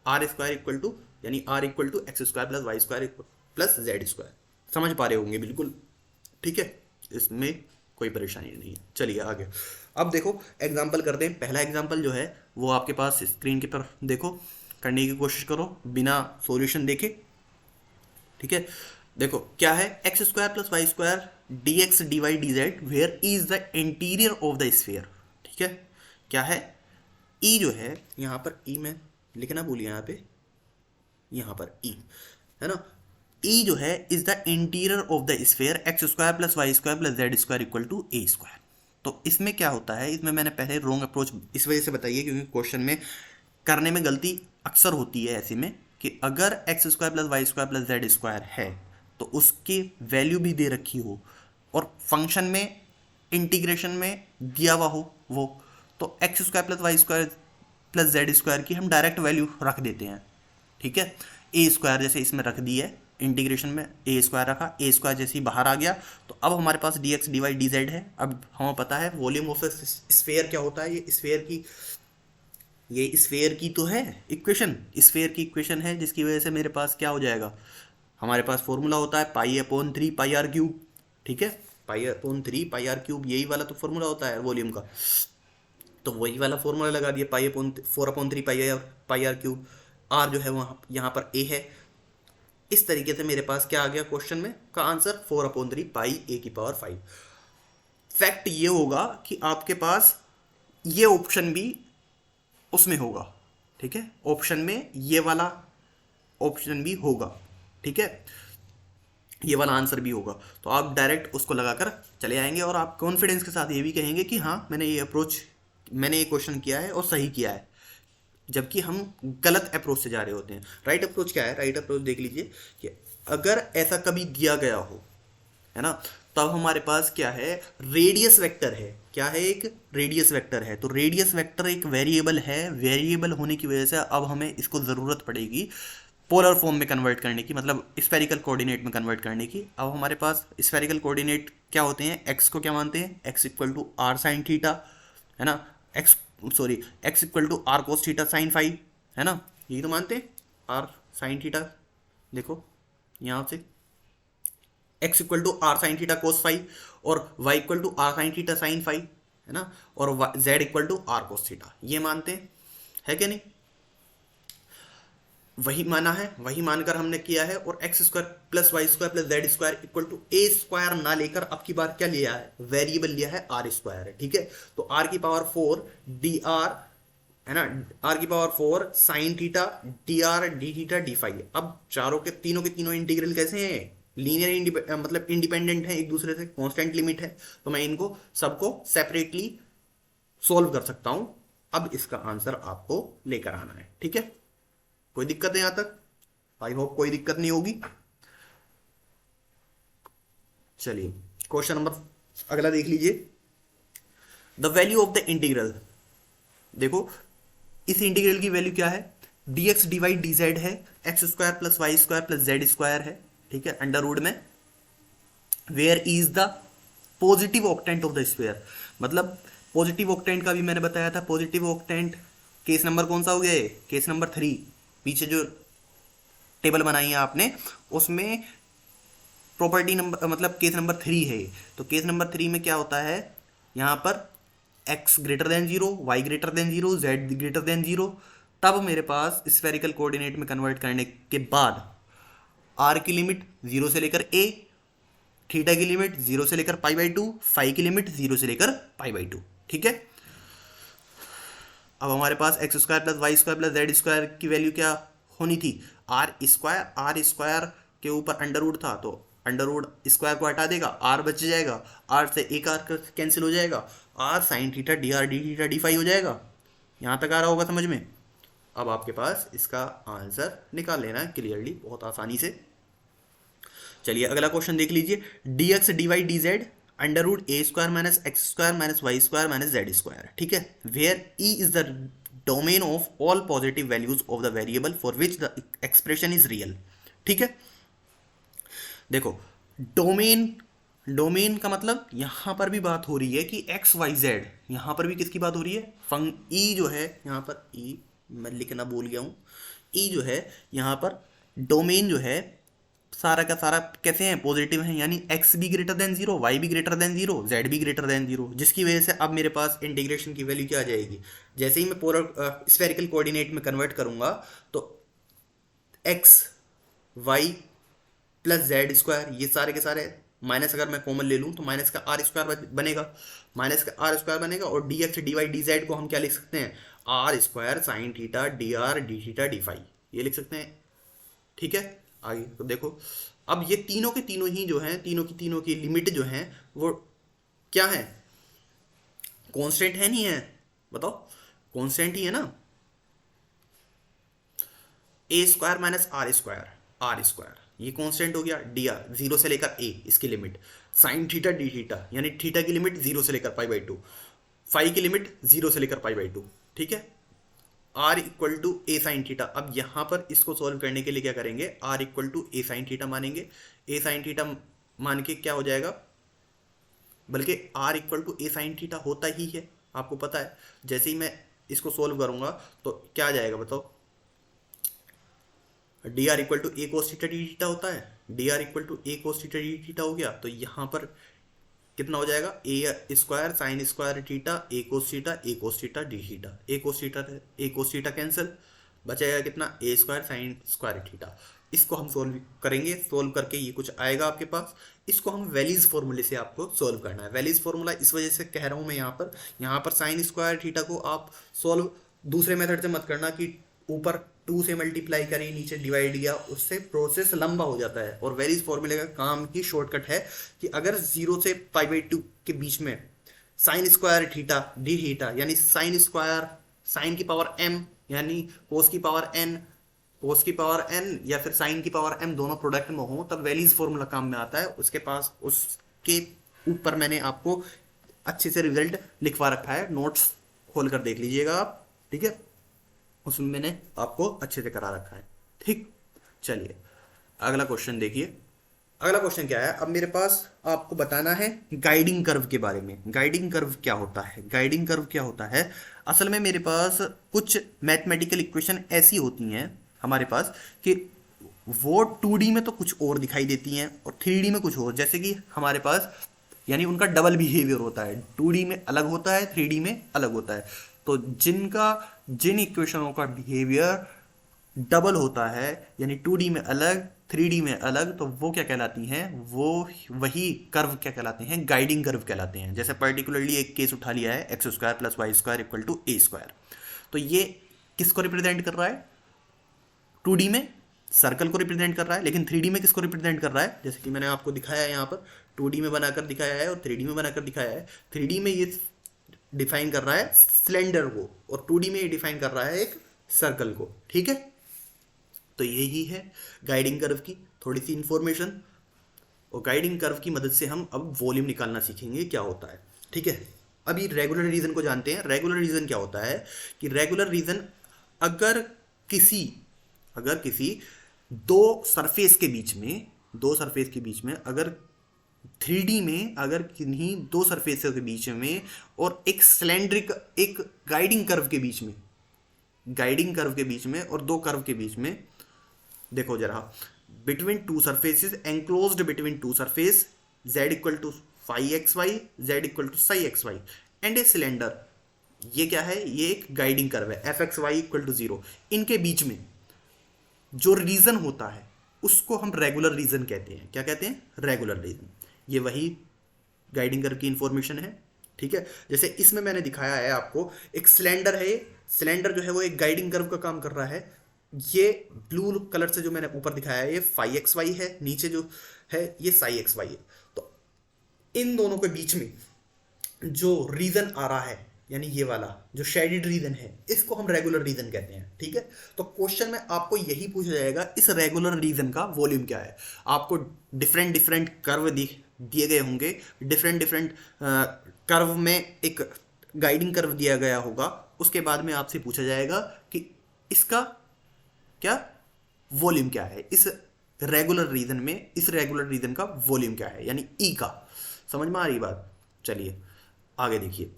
आर स्क्वायर इक्वल टू, यानी r equal to x square plus y square plus z square. समझ पा रहे होंगे बिल्कुल, ठीक है, इसमें कोई परेशानी नहीं है। चलिए आगे, अब देखो एग्जाम्पल करते हैं। पहला एग्जाम्पल जो है वो आपके पास स्क्रीन के पर देखो, करने की कोशिश करो बिना सॉल्यूशन देखे, ठीक है। देखो क्या है, x square plus y square d x d y d z where E is the interior of the sphere, ठीक है। क्या है? ई जो है यहाँ पर, ई में लिखना भूलिए, यहाँ पर ई है ना, ई जो है is the interior of the sphere x square plus y square plus z square equal to a square. तो इसमें क्या होता है, इसमें मैंने पहले रॉन्ग अप्रोच इस वजह से बताई है क्योंकि क्वेश्चन में करने में गलती अक्सर होती है ऐसे में, कि अगर x square plus y square plus z square है तो उसकी वैल्यू भी दे रखी हो और फंक्शन में इंटीग्रेशन में दिया हुआ हो वो, तो x square plus y square plus z square की हम डायरेक्ट वैल्यू रख देते हैं, ठीक है। ए स्क्वायर जैसे इसमें रख दी है, इंटीग्रेशन में ए स्क्वायर रखा, ए स्क्वायर जैसे ही बाहर आ गया तो अब हमारे पास d x d y d z है। अब हमें पता है वॉल्यूम ऑफ स्फीयर क्या होता है, ये स्फीयर की तो है इक्वेशन, स्फीयर की इक्वेशन है जिसकी वजह से मेरे पास क्या हो जाएगा, हमारे पास फॉर्मूला होता है pi upon 3 pi r cube, ठीक है। Pi upon 3 pi r cube, यही वाला तो फॉर्मूला होता है वॉल्यूम का, तो वही वाला फॉर्मूला लगा दिया, pi upon 4 upon 3 pi r cube. R जो है वहाँ यहाँ पर ए है। इस तरीके से मेरे पास क्या आ गया क्वेश्चन में का आंसर, 4 अपॉन 3 पाई ए की पावर 5। फैक्ट ये होगा कि आपके पास ये ऑप्शन भी उसमें होगा, ठीक है, ऑप्शन में ये वाला ऑप्शन भी होगा, ठीक है, ये वाला आंसर भी होगा। तो आप डायरेक्ट उसको लगाकर चले आएंगे और आप कॉन्फिडेंस के साथ ये भी कहेंगे कि हाँ मैंने ये क्वेश्चन किया है और सही किया है। जबकि हम गलत अप्रोच से जा रहे होते हैं। राइट अप्रोच क्या है? राइट अप्रोच देख लीजिए कि अगर ऐसा कभी दिया गया हो, है ना, तब हमारे पास क्या है, रेडियस वेक्टर है। क्या है? एक रेडियस वेक्टर है। तो रेडियस वेक्टर एक वेरिएबल है, वेरिएबल होने की वजह से अब हमें इसको ज़रूरत पड़ेगी पोलर फॉर्म में कन्वर्ट करने की, मतलब स्फेरिकल कोऑर्डिनेट में कन्वर्ट करने की। अब हमारे पास स्फेरिकल कोऑर्डिनेट क्या होते हैं? एक्स को क्या मानते हैं? X equal to r sine theta, है ना, x sorry x equal to r cos theta sine five, है ना, यही तो मानते हैं, आर साइन थीटा। देखो यहाँ से x equal to r sine theta cos phi, और y equal to r sine theta sine five, है ना, और z equal to r cos theta, ये मानते हैं, है कि नहीं? वही माना है, वही मानकर हमने किया है। और x square plus y square plus z square equal to a square ना लेकर अब की बार क्या लिया है? वेरिएबल लिया है आर स्क्वायर है, ठीक है। तो आर की पावर 4 डी आर, है ना, आर की power 4 sign theta d r d theta D five. अब चारों के तीनों इंटीग्रल कैसे हैं? लीनियर मतलब इंडिपेंडेंट है एक दूसरे से, कांस्टेंट लिमिट है, तो मैं इनको सबको सेपरेटली सोल्व कर सकता हूं। अब इसका आंसर आपको लेकर आना है, ठीक है। कोई दिक्कत है यहां तक? आई होप कोई दिक्कत नहीं होगी। चलिए क्वेश्चन नंबर अगला देख लीजिए। The value of the integral. देखो इस इंटीग्रल की वैल्यू क्या है? D x d y d z है, x square plus y square plus z square है, ठीक है, अंडर रूट में। Where is the positive octant of the square. मतलब पॉजिटिव ऑक्टेंट का भी मैंने बताया था। पॉजिटिव ऑक्टेंट केस नंबर कौन सा हो गया है? Case number 3। पीछे जो टेबल बनाई है आपने उसमें प्रॉपर्टी नंबर मतलब केस नंबर 3 है। तो केस नंबर 3 में क्या होता है? यहाँ पर x greater than 0, y greater than 0, z greater than 0। तब मेरे पास स्फेरिकल कोऑर्डिनेट में कन्वर्ट करने के बाद r की लिमिट 0 से लेकर a, थीटा की लिमिट 0 से लेकर पाई बाई 2, फाई की लिमिट 0 से लेकर पाई बाई 2, ठीक है। अब हमारे पास x square plus y square plus z square की वैल्यू क्या होनी थी? आर स्क्वायर के ऊपर अंडर रूट था, तो अंडर रूट स्क्वायर को हटा देगा, आर बच जाएगा, आर से एक आर कैंसिल हो जाएगा, r sine theta d r d theta d phi हो जाएगा। यहाँ तक आ रहा होगा समझ में? अब आपके पास इसका आंसर निकाल लेना है क्लियरली, बहुत आसानी से। चलिए अगला क्वेश्चन देख लीजिए। D x d y d z under root a square minus x square minus y square minus z square, ठीक है। Where E is the domain of all positive values of the variable for which the expression is real, ठीक है। देखो डोमेन, डोमेन का मतलब यहां पर भी बात हो रही है कि एक्स वाई जेड, यहां पर भी किसकी बात हो रही है? ई जो है यहाँ पर, ई मैं लिखना भूल गया हूं, ई जो है यहाँ पर डोमेन जो है सारा का सारा कैसे हैं? पॉजिटिव है, यानी x भी ग्रेटर देन 0, y भी ग्रेटर देन 0, z भी ग्रेटर देन 0, जिसकी वजह से अब मेरे पास इंटीग्रेशन की वैल्यू क्या आ जाएगी? जैसे ही मैं पोलर स्फेरिकल कोऑर्डिनेट में कन्वर्ट करूंगा तो x y plus z square, ये सारे के सारे माइनस अगर मैं कॉमन ले लूँ तो माइनस का आर स्क्वायर बनेगा, माइनस का आर स्क्वायर बनेगा। और d x d y d z को हम क्या लिख सकते हैं? R square sine theta d r d theta d phi, ये लिख सकते हैं, ठीक है। आगे तो देखो अब ये तीनों के तीनों ही जो हैं, तीनों की लिमिट जो हैं वो क्या है? कांस्टेंट है नहीं है? बताओ, कांस्टेंट ही है ना। A square minus r square, r square ये कांस्टेंट हो गया। डी आर 0 से लेकर ए, इसकी limit sine theta d theta, यानी थीटा की लिमिट 0 से लेकर पाई बाई 2, फाई की लिमिट 0 से लेकर पाई बाई 2, ठीक है। R equal to a sine theta. अब यहाँ पर इसको सॉल्व करने के लिए क्या करेंगे? R equal to a sine theta मानेंगे। ए साइन थीटा मान के क्या हो जाएगा? बल्कि r equal to a sine theta होता ही है, आपको पता है। जैसे ही मैं इसको सॉल्व करूंगा तो क्या आ जाएगा बताओ? D r equal to a cos theta d theta होता है, d r equal to a cos theta d theta हो गया। तो यहाँ पर कितना हो जाएगा? A square sine square theta a cos theta d theta, a cos theta cancel, बचेगा कितना? A square sine square theta. इसको हम सोल्व करेंगे, सोल्व करके ये कुछ आएगा आपके पास। इसको हम वेलीज फॉर्मूले से आपको सोल्व करना है। वेलीज फॉर्मूला इस वजह से कह रहा हूँ मैं यहाँ पर साइन स्क्वायर थीटा को आप सोल्व दूसरे मेथड से मत करना कि ऊपर 2 से मल्टीप्लाई करें नीचे डिवाइड किया, उससे प्रोसेस लंबा हो जाता है। और वेरीज फॉर्मूले का काम की शॉर्टकट है कि अगर 0 से पाई बाई 2 के बीच में sign square theta d theta, यानी साइन स्क्वायर साइन की पावर m यानी कोस की पावर एन, कोस की पावर एन या फिर साइन की पावर एम दोनों प्रोडक्ट में हो तब वेलीज फॉर्मूला काम में आता है। उसके पास उसके ऊपर मैंने आपको अच्छे से रिजल्ट लिखवा रखा है, नोट्स खोल कर देख लीजिएगा आप, ठीक है, उसमें मैंने आपको अच्छे से करा रखा है। ठीक, चलिए अगला क्वेश्चन देखिए। अगला क्वेश्चन क्या है, अब मेरे पास आपको बताना है गाइडिंग कर्व के बारे में। गाइडिंग कर्व क्या होता है? गाइडिंग कर्व क्या होता है, असल में मेरे पास कुछ मैथमेटिकल इक्वेशन ऐसी होती हैं हमारे पास कि वो 2D में तो कुछ और दिखाई देती हैं और 3D में कुछ और, जैसे कि हमारे पास यानी उनका डबल बिहेवियर होता है, 2D में अलग होता है, 3D में अलग होता है। तो जिन इक्वेशनों का बिहेवियर डबल होता है यानी 2D में अलग 3D में अलग, तो वो क्या कहलाती हैं, वो वही कर्व क्या कहलाते हैं, गाइडिंग कर्व कहलाते हैं। जैसे पर्टिकुलरली एक केस उठा लिया है x square plus y square equal to a square, तो ये किसको रिप्रेजेंट कर रहा है, 2D में सर्कल को रिप्रेजेंट कर रहा है, लेकिन 3D में किसको रिप्रेजेंट कर रहा है, जैसे कि मैंने आपको दिखाया है यहाँ पर 2D में बनाकर दिखाया है और 3D में बनाकर दिखाया है। 3D में ये डिफाइन कर रहा है सिलेंडर को और 2D में ये डिफाइन कर रहा है एक सर्कल को, ठीक है। तो यही है गाइडिंग कर्व की थोड़ी सी इंफॉर्मेशन, और गाइडिंग कर्व की मदद से हम अब वॉल्यूम निकालना सीखेंगे क्या होता है, ठीक है। अभी रेगुलर रीजन को जानते हैं। रेगुलर रीजन क्या होता है कि रेगुलर रीजन अगर किसी दो सरफेस के बीच में अगर 3D में अगर किन्हीं दो सरफेस के बीच में और एक सिलेंड्रिक एक गाइडिंग कर्व के बीच में और दो कर्व के बीच में, देखो जरा, between two surfaces enclosed between two surface z equal to phi x y z equal to psi x y and a cylinder, ये क्या है, ये एक गाइडिंग कर्व है f x y equal to 0। इनके बीच में जो रीजन होता है उसको हम रेगुलर रीजन कहते हैं। क्या कहते हैं? Regular region. ये वही गाइडिंग कर्व की इंफॉर्मेशन है, ठीक है। जैसे इसमें मैंने दिखाया है आपको एक सिलेंडर है, सिलेंडर जो है वो एक गाइडिंग कर्व का काम कर रहा है। ये ब्लू कलर से जो मैंने ऊपर दिखाया है ये फाई एक्स वाई है, नीचे जो है ये साई एक्स वाई है। तो इन दोनों के बीच में जो रीजन आ रहा है यानी ये वाला जो शेडेड रीजन है इसको हम रेगुलर रीजन कहते हैं, ठीक है। तो क्वेश्चन में आपको यही पूछा जाएगा इस रेगुलर रीजन का वॉल्यूम क्या है। आपको डिफरेंट कर्व दिए गए होंगे, डिफरेंट कर्व में एक गाइडिंग कर्व दिया गया होगा, उसके बाद में आपसे पूछा जाएगा कि इसका क्या वॉल्यूम क्या है, इस रेगुलर रीजन का वॉल्यूम क्या है यानी ई का। समझ में आ रही बात? चलिए आगे देखिए।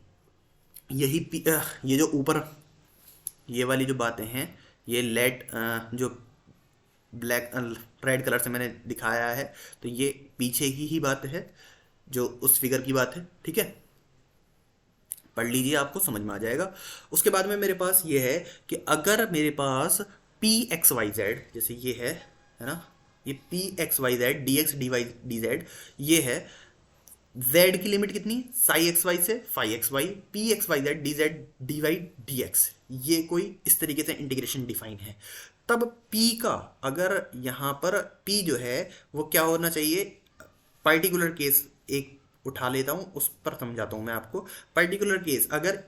ये जो ऊपर ये वाली जो बातें हैं ये जो ब्लैक रेड कलर से मैंने दिखाया है, तो ये पीछे ही बात है जो उस फिगर की बात है, ठीक है। पढ़ लीजिए, आपको समझ में आ जाएगा। उसके बाद में मेरे पास ये है कि अगर मेरे पास पी एक्स वाई जेड, जैसे ये है ना, ये p x y z d x d y d z, ये है z की लिमिट कितनी, साई एक्स वाई से phi x y, p x y z d z d y d x, ये कोई इस तरीके से इंटीग्रेशन डिफाइन है। तब p का अगर यहाँ पर p जो है वो क्या होना चाहिए, पर्टिकुलर केस एक उठा लेता हूँ उस पर समझाता हूँ मैं आपको। पर्टिकुलर केस अगर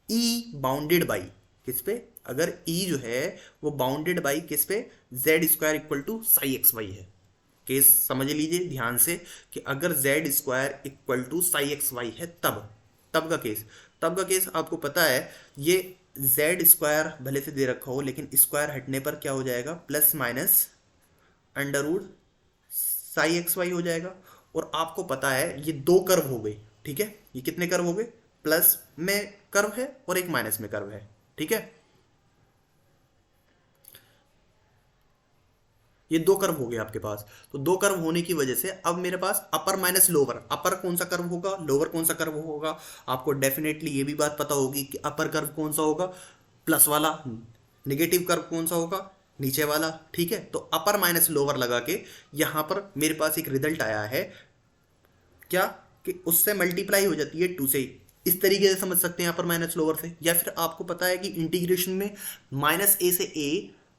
e बाउंडेड बाई किस पे, अगर e जो है वो बाउंडेड बाई किस पे, z square equal to psi x y है। केस समझ लीजिए ध्यान से कि अगर z square equal to psi x y है तब का केस आपको पता है, ये जेड स्क्वायर भले से दे रखा हो लेकिन स्क्वायर हटने पर क्या हो जाएगा, plus minus under root psi x y हो जाएगा। और आपको पता है ये दो कर्व हो गए, ठीक है। ये कितने कर्व हो गए, प्लस में कर्व है और एक माइनस में कर्व है, ठीक है। ये दो कर्व हो गए आपके पास। तो दो कर्व होने की वजह से अब मेरे पास अपर माइनस लोअर, अपर कौन सा कर्व होगा, लोअर कौन सा कर्व होगा। आपको डेफिनेटली ये भी बात पता होगी कि अपर कर्व कौन सा होगा, प्लस वाला, नेगेटिव कर्व कौन सा होगा, नीचे वाला, ठीक है। तो अपर माइनस लोअर लगा के यहाँ पर मेरे पास एक रिजल्ट आया है क्या, कि उससे मल्टीप्लाई हो जाती है 2 से। इस तरीके से समझ सकते हैं अपर माइनस लोअर से। या फिर आपको पता है कि इंटीग्रेशन में माइनस ए से ए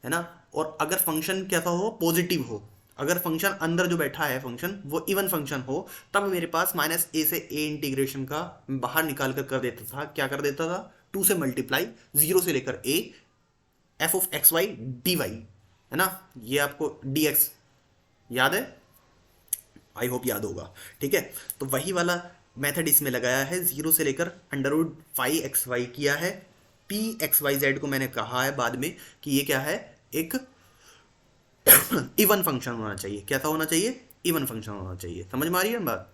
है ना, और अगर फंक्शन कैसा हो, पॉजिटिव हो, अगर फंक्शन अंदर जो बैठा है फंक्शन वो इवन फंक्शन हो, तब मेरे पास माइनस ए से ए इंटीग्रेशन का बाहर निकाल कर देता था, क्या कर देता था, 2 से मल्टीप्लाई, 0 से लेकर a f of x y d y, है ना, ये आपको डी एक्स याद है, आई होप याद होगा। ठीक है, तो वही वाला मेथड इसमें लगाया है, जीरो से लेकर under root five x y किया है। पी एक्स वाई जेड को मैंने कहा है बाद में कि ये क्या है, एक इवन फंक्शन होना चाहिए। कैसा होना चाहिए, इवन फंक्शन होना चाहिए। समझ में आ रही है बात?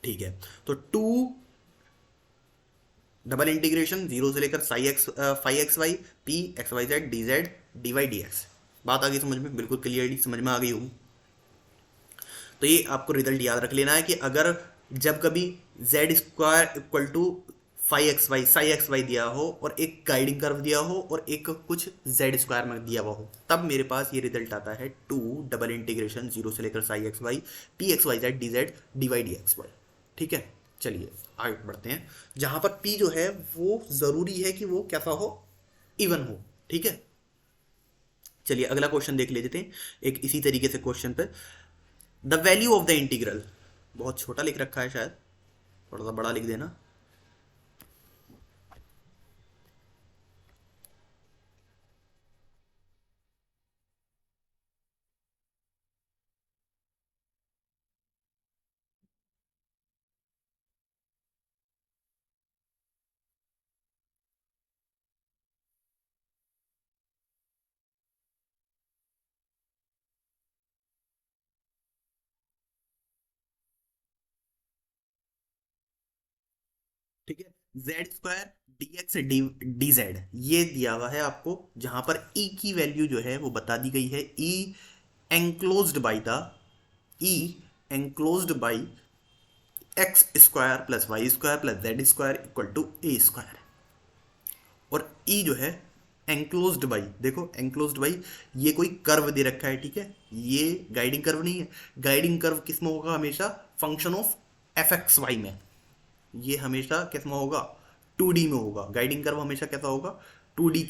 ठीक है, तो टू डबल इंटीग्रेशन जीरो से लेकर psi x five x y p x y z d z d y d x. बात आ गई समझ में, बिल्कुल क्लियरली समझ में आ गई होगी। तो ये आपको रिजल्ट याद रख लेना है कि अगर जब कभी z square equal to five x y psi x y दिया हो और एक गाइडिंग कर्व दिया हो और एक कुछ जेड स्क्वायर में दिया हुआ हो, तब मेरे पास ये रिजल्ट आता है टू डबल इंटीग्रेशन जीरो से लेकर psi x y p x y z d z d y d x y. ठीक है, चलिए आगे बढ़ते हैं। जहां पर पी जो है वो जरूरी है कि वो कैसा हो, इवन हो। ठीक है, चलिए अगला क्वेश्चन देख लेते हैं एक इसी तरीके से क्वेश्चन पे। The value of the integral, बहुत छोटा लिख रखा है, शायद थोड़ा सा बड़ा लिख देना। ठीक है, z square d x D D z ये दिया हुआ है आपको, जहां पर ई की वैल्यू जो है वो बता दी गई है, E enclosed by the E enclosed by x square plus y square plus z square equal to a square. और ई जो है एंक्लोज्ड बाई, देखो एंक्लोज्ड बाई ये कोई कर्व दे रखा है। ठीक है, ये गाइडिंग कर्व नहीं है, गाइडिंग कर्व किस में होगा, हमेशा function of f x y में। ये हमेशा किस में होगा, 2D में होगा। गाइडिंग कर्व हमेशा कैसा होगा, 2D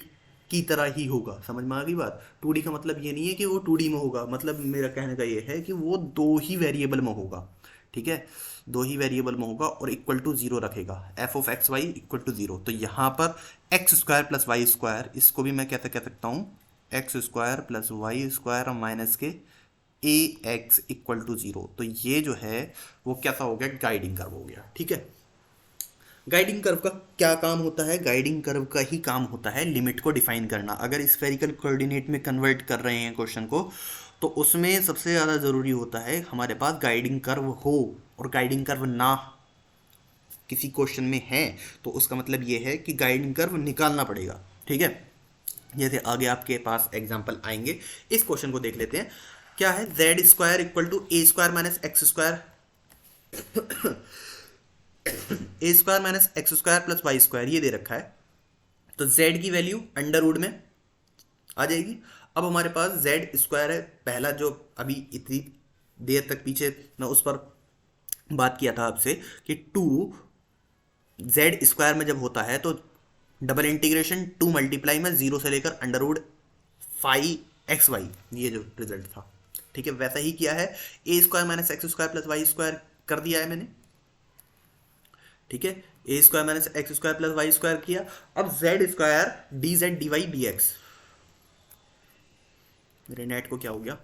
की तरह ही होगा। समझ में आ गई बात? 2D का मतलब ये नहीं है कि वो 2D में होगा, मतलब मेरा कहने का ये है कि वो दो ही वेरिएबल में होगा। ठीक है, दो ही वेरिएबल में होगा और इक्वल टू जीरो रखेगा, f of x y equal to zero. तो यहाँ पर x square plus y square, इसको भी मैं कैसे कह सकता हूँ, x square plus y square minus के a x equal to zero. तो ये जो है वो कैसा हो गया, गाइडिंग कर्व हो गया। ठीक है, गाइडिंग कर्व का क्या काम होता है, गाइडिंग कर्व का ही काम होता है लिमिट को डिफाइन करना। अगर स्फेरिकल कोऑर्डिनेट में कन्वर्ट कर रहे हैं क्वेश्चन को, तो उसमें सबसे ज़्यादा ज़रूरी होता है हमारे पास गाइडिंग कर्व हो। और गाइडिंग कर्व ना किसी क्वेश्चन में है तो उसका मतलब ये है कि गाइडिंग कर्व निकालना पड़ेगा। ठीक है, जैसे आगे आपके पास एग्जाम्पल आएंगे। इस क्वेश्चन को देख लेते हैं, क्या है, z square equal to a square minus x square a square minus x square plus y square ये दे रखा है। तो z की वैल्यू अंडर रूट में आ जाएगी। अब हमारे पास z स्क्वायर है, पहला जो अभी इतनी देर तक पीछे मैं उस पर बात किया था आपसे कि टू जेड स्क्वायर में जब होता है तो डबल इंटीग्रेशन टू मल्टीप्लाई में जीरो से लेकर under root five x y, ये जो रिजल्ट था। ठीक है, वैसा ही किया है, a square minus x square plus y square कर दिया है मैंने। ठीक है, a square minus x square plus y square किया। अब z square d z d y d x, मेरे नेट को क्या हो गया,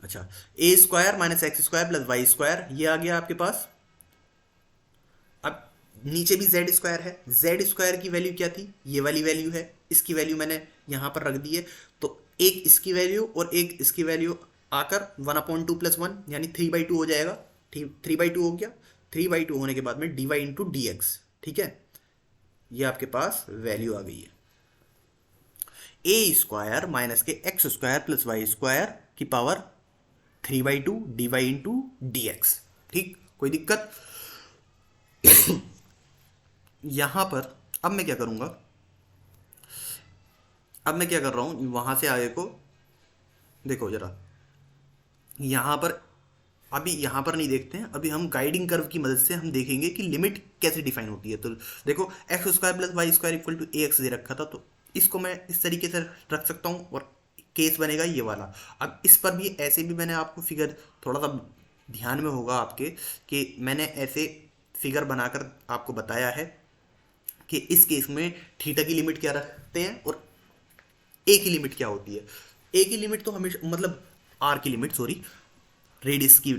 अच्छा, a square minus x square plus y square ये आ गया आपके पास। अब नीचे भी जेड स्क्वायर है, जेड स्क्वायर की वैल्यू क्या थी, ये वाली वैल्यू है, इसकी वैल्यू मैंने यहां पर रख दी है। तो एक इसकी वैल्यू और एक इसकी वैल्यू आकर 1/2 + 1 यानी 3/2 हो जाएगा। 3/2 हो गया, 3/2 होने के बाद में dy इंटू डी एक्स। ठीक है, ये आपके पास वैल्यू आ गई है, ए स्क्वायर माइनस के x square plus y square की power 3/2 dy into d x. ठीक, कोई दिक्कत? यहां पर अब मैं क्या करूंगा, अब मैं क्या कर रहा हूं, वहां से आगे को देखो जरा, यहां पर अभी यहाँ पर नहीं देखते हैं, अभी हम गाइडिंग कर्व की मदद से हम देखेंगे कि लिमिट कैसे डिफाइन होती है। तो देखो x square plus y square equal to a x दे रखा था, तो इसको मैं इस तरीके से रख सकता हूँ और केस बनेगा ये वाला। अब इस पर भी ऐसे भी मैंने आपको फिगर थोड़ा सा ध्यान में होगा आपके कि मैंने ऐसे फिगर बनाकर आपको बताया है कि इस केस में थीटा की लिमिट क्या रखते हैं और ए की लिमिट क्या होती है। ए की लिमिट तो हमेशा मतलब आर की लिमिट सॉरी, रेडियस की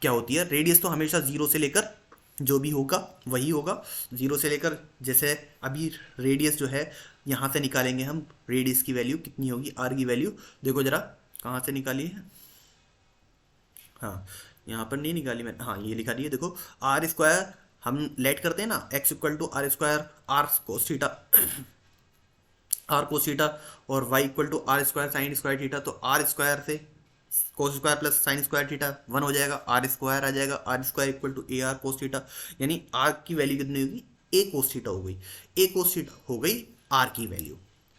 क्या होती है। रेडियस तो हमेशा जीरो से लेकर जो भी होगा वही होगा, जीरो से लेकर, जैसे अभी रेडियस जो है यहाँ से निकालेंगे हम, रेडियस की वैल्यू कितनी होगी, आर की वैल्यू देखो जरा कहाँ से निकाली है। हाँ यहाँ पर नहीं निकाली मैंने, हाँ ये लिखा दी है देखो, आर स्क्वायर हम लेट करते हैं ना, x equal to r square r cos theta r cos theta, और y equal to r square sine square theta. तो आर स्क्वायर से cos square plus sine square theta 1 हो जाएगा, आर स्क्वायर आ जाएगा, r square equal to a r cos theta, यानी आर की वैल्यू कितनी होगी, ए कोस थीटा हो गई, ए कोस थीटा हो गई आर की वैल्यू।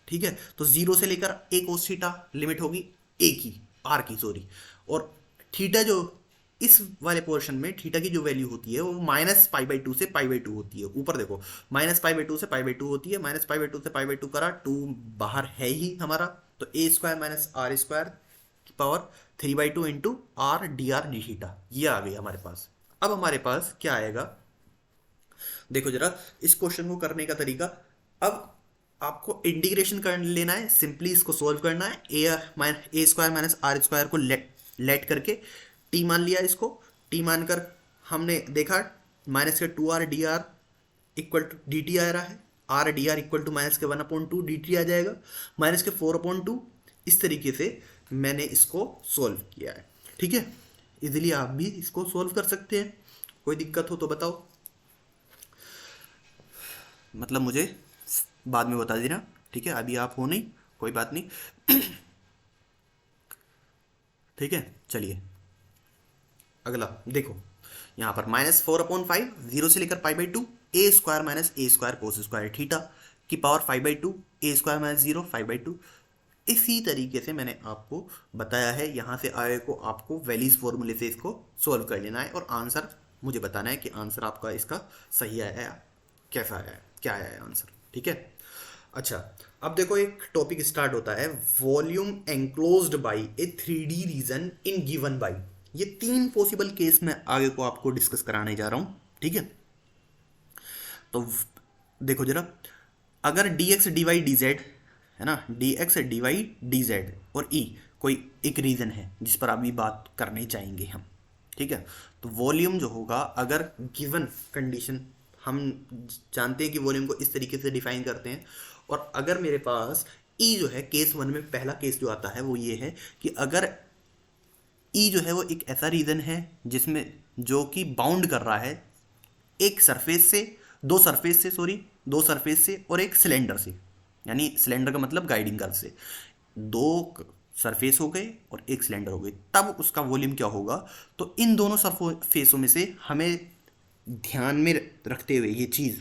ठीक है, तो जीरो से लेकर ए कोस थीटा लिमिट होगी ए की, आर की सॉरी, और थीटा जो इस वाले पोर्शन में थीटा की जो वैल्यू होती है वो माइनस पाई बाई टू से पाई बाई टू होती है। ऊपर देखो माइनस पाई बाई टू से पाई बाई टू होती है, माइनस पाई बाई टू से पाई बाई टू करा, टू बाहर है ही हमारा, तो a square minus r square की power 3/2 into are d r d theta, ये आ गई हमारे पास। अब हमारे पास क्या आएगा, देखो जरा इस क्वेश्चन को करने का तरीका। अब आपको इंटीग्रेशन कर लेना है, सिंपली इसको सोल्व करना है, a square minus r square को लेट करके टी मान लिया, इसको टी मानकर हमने देखा माइनस के 2r d r equal to d t आ रहा है, r d r equal to minus के 1/2 डी टी आ जाएगा, माइनस के 4/2। इस तरीके से मैंने इसको सोल्व किया है। ठीक है, इजीली आप भी इसको सोल्व कर सकते हैं, कोई दिक्कत हो तो बताओ, मतलब मुझे बाद में बता देना। ठीक है, अभी आप हो नहीं, कोई बात नहीं। ठीक है, चलिए अगला देखो, यहाँ पर -4/5 जीरो से लेकर π/2 ए स्क्वायर माइनस ए स्क्वायर कोस स्क्वायर थीटा की पावर 5/2 ए स्क्वायर माइनस 0 5/2। इसी तरीके से मैंने आपको बताया है, यहाँ से आए को आपको वैलीज फॉर्मूले से इसको सोल्व कर लेना है और आंसर मुझे बताना है कि आंसर आपका इसका सही आया है, कैसा आया है, क्या आया है आंसर। ठीक है, अच्छा अब देखो एक टॉपिक स्टार्ट होता है, volume enclosed by a 3D region in given by. ये 3 पॉसिबल केस में आगे को आपको डिस्कस कराने जा रहा हूं। ठीक है, तो देखो जरा, अगर dx dy dz है ना, dx dy dz और e कोई एक रीजन है जिस पर अभी बात करने चाहेंगे हम। ठीक है, तो वॉल्यूम जो होगा, अगर गिवन कंडीशन, हम जानते हैं कि वॉल्यूम को इस तरीके से डिफाइन करते हैं, और अगर मेरे पास E जो है, केस 1 में पहला केस जो आता है वो ये है कि अगर E जो है वो एक ऐसा रीजन है जिसमें जो कि बाउंड कर रहा है एक सरफेस से, दो सरफेस से और एक सिलेंडर से, यानी सिलेंडर का मतलब गाइडिंग कर्व से, दो सरफेस हो गए और एक सिलेंडर हो गए, तब उसका वॉल्यूम क्या होगा। तो इन दोनों सरफेसों में से हमें ध्यान में रखते हुए ये चीज़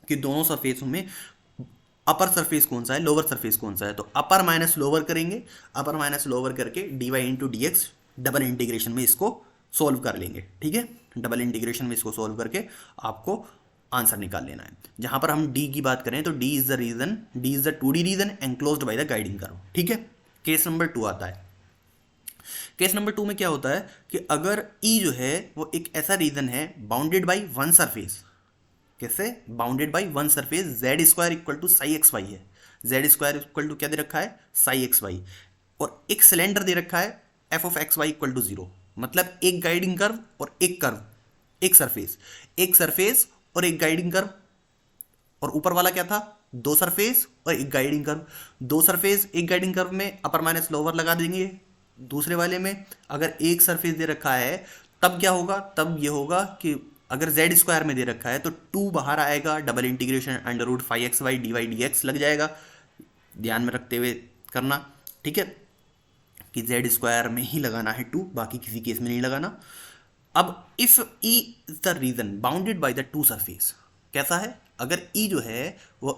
कि दोनों सरफेसों में अपर सरफेस कौन सा है, लोअर सरफेस कौन सा है, तो अपर माइनस लोअर करेंगे, अपर माइनस लोअर करके dy into d x double integration में इसको सोल्व कर लेंगे। ठीक है, डबल इंटीग्रेशन में इसको सोल्व करके आपको आंसर निकाल लेना है। जहां पर हम d की बात करें तो d is the region, d is the 2D region enclosed by the guiding curve. ठीक है, केस नंबर 2 आता है। केस नंबर 2 में क्या होता है कि अगर E जो है वो एक ऐसा रीजन है बाउंडेड बाई वन सरफेस, कैसे bounded by one surface, z square equal to psi x y है, जेड स्क्वायर इक्वल टू क्या दे रखा है, साई एक्स वाई, और एक सिलेंडर दे रखा है f of x y equal to 0, मतलब एक गाइडिंग कर्व और एक कर्व, एक सरफेस और एक गाइडिंग कर्व, और ऊपर वाला क्या था, दो सरफेस और एक गाइडिंग कर्व, दो सरफेस एक गाइडिंग कर्व में अपर माइनस लोअर लगा देंगे, दूसरे वाले में अगर एक सरफेस दे रखा है तब क्या होगा, तब ये होगा कि अगर जेड स्क्वायर में दे रखा है तो 2 बाहर आएगा, double integration under root 5xy dy dx लग जाएगा, ध्यान में रखते हुए करना। ठीक है, कि जेड स्क्वायर में ही लगाना है 2, बाकी किसी केस में नहीं लगाना। अब if E is the region bounded by the 2 surface, कैसा है, अगर E जो है वो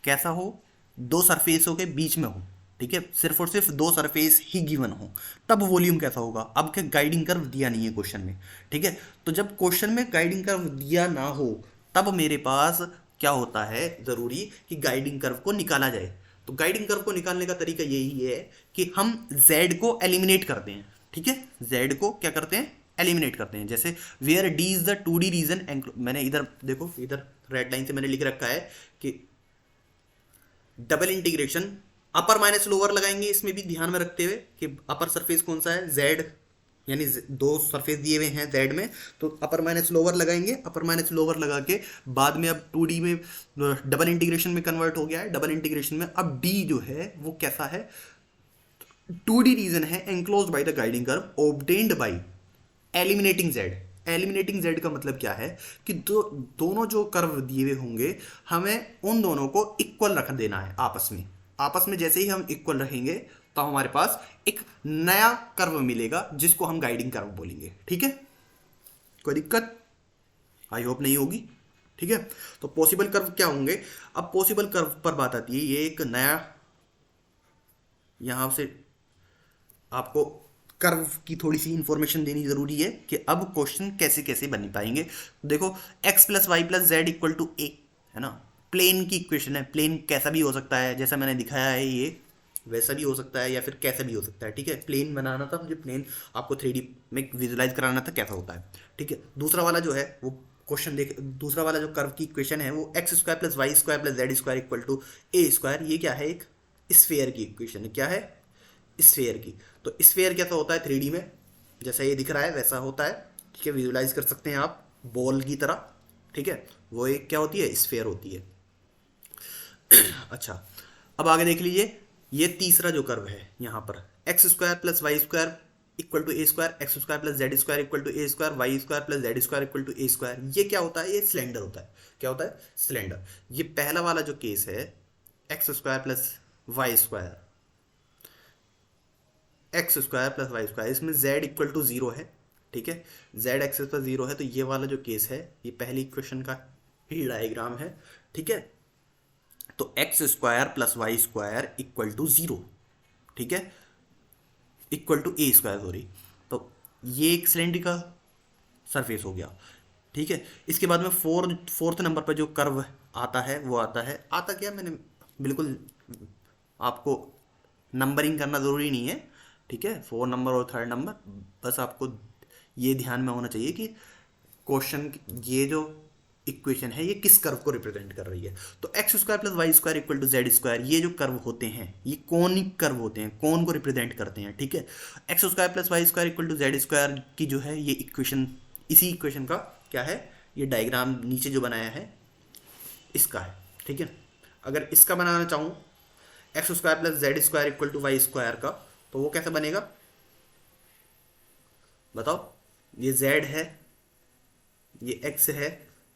कैसा हो, दो सरफेसों के बीच में हो, ठीक है, सिर्फ और सिर्फ दो सरफेस ही गिवन हो, तब वॉल्यूम कैसा होगा। अब क्या गाइडिंग कर्व दिया नहीं है क्वेश्चन में, ठीक है, तो जब क्वेश्चन में गाइडिंग कर्व दिया ना हो तब मेरे पास क्या होता है, जरूरी कि गाइडिंग कर्व को निकाला जाए। तो गाइडिंग कर्व को निकालने का तरीका यही है कि हम z को एलिमिनेट करते हैं। ठीक है, z को क्या करते हैं, एलिमिनेट करते हैं। जैसे where d is the 2D region, मैंने इधर देखो, इधर रेड लाइन से मैंने लिख रखा है कि डबल इंटीग्रेशन अपर माइनस लोअर लगाएंगे, इसमें भी ध्यान में रखते हुए कि अपर सरफेस कौन सा है, जेड, यानी दो सरफेस दिए हुए हैं जेड में, तो अपर माइनस लोअर लगाएंगे। अपर माइनस लोअर लगा के बाद में अब 2D में डबल इंटीग्रेशन में कन्वर्ट हो गया है। डबल इंटीग्रेशन में अब डी जो है वो कैसा है, 2D रीजन है enclosed by the guiding curve obtained by eliminating z. Eliminating z का मतलब क्या है कि दोनों जो कर्व दिए हुए होंगे हमें उन दोनों को इक्वल रख देना है आपस में। आपस में जैसे ही हम इक्वल रखेंगे तो हमारे पास एक नया कर्व मिलेगा जिसको हम गाइडिंग कर्व बोलेंगे। ठीक है, कोई दिक्कत आई होप नहीं होगी। ठीक है, तो पॉसिबल कर्व क्या होंगे, अब पॉसिबल कर्व पर बात आती है। ये एक नया, यहां से आपको कर्व की थोड़ी सी इंफॉर्मेशन देनी जरूरी है कि अब क्वेश्चन कैसे कैसे बन पाएंगे। देखो x plus y plus z equal to a है ना, प्लेन की इक्वेशन है। प्लेन कैसा भी हो सकता है, जैसा मैंने दिखाया है ये वैसा भी हो सकता है या फिर कैसा भी हो सकता है। ठीक है, प्लेन बनाना था मुझे, प्लेन आपको 3D में विजुलाइज कराना था कैसा होता है। ठीक है, दूसरा वाला जो है वो क्वेश्चन देख, दूसरा वाला जो कर्व की इक्वेशन है वो x square plus y square plus z square equal to a square. ये क्या है, एक स्फेयर की इक्वेशन है। क्या है, स्फेयर की। तो स्फेयर कैसा होता है 3D में, जैसा ये दिख रहा है वैसा होता है। ठीक है, विजुलाइज कर सकते हैं आप बॉल की तरह। ठीक है, वो एक क्या होती है, स्फेयर होती है। अच्छा, अब आगे देख लीजिए, ये तीसरा जो कर्व है यहाँ पर x square plus y square equal to a square, x square plus z square equal to a square, y square plus z square equal to a square. ये क्या होता है, ये सिलेंडर होता है। क्या होता है, सिलेंडर। ये पहला वाला जो केस है x square plus y square, x square plus y square, इसमें जेड इक्वल टू जीरो है। ठीक है, जेड एक्सेस पर जीरो है, तो ये वाला जो केस है ये पहली इक्वेशन का ही डायग्राम है। ठीक है, तो x square plus y square equal to zero. ठीक है, equal to a square, sorry. तो ये एक सिलेंड्रिकल सरफेस हो गया। ठीक है, इसके बाद में फोर्थ नंबर पर जो कर्व आता है वो आता क्या, मैंने बिल्कुल आपको नंबरिंग करना ज़रूरी नहीं है। ठीक है, 4 नंबर और 3rd नंबर, बस आपको ये ध्यान में होना चाहिए कि क्वेश्चन ये जो इक्वेशन है ये किस कर्व को रिप्रेजेंट कर रही है। तो x square plus y square equal to z square, ये जो कर्व होते हैं ये कॉनिक कर्व होते हैं, कौन को रिप्रेजेंट करते हैं। ठीक है, x square plus y square equal to z square की जो है ये इक्वेशन, इसी इक्वेशन का क्या है, ये डायग्राम नीचे जो बनाया है इसका है। ठीक है, अगर इसका बनाना चाहूँ x square plus z square equal to y square का, तो वो कैसे बनेगा बताओ। ये z है, ये x है,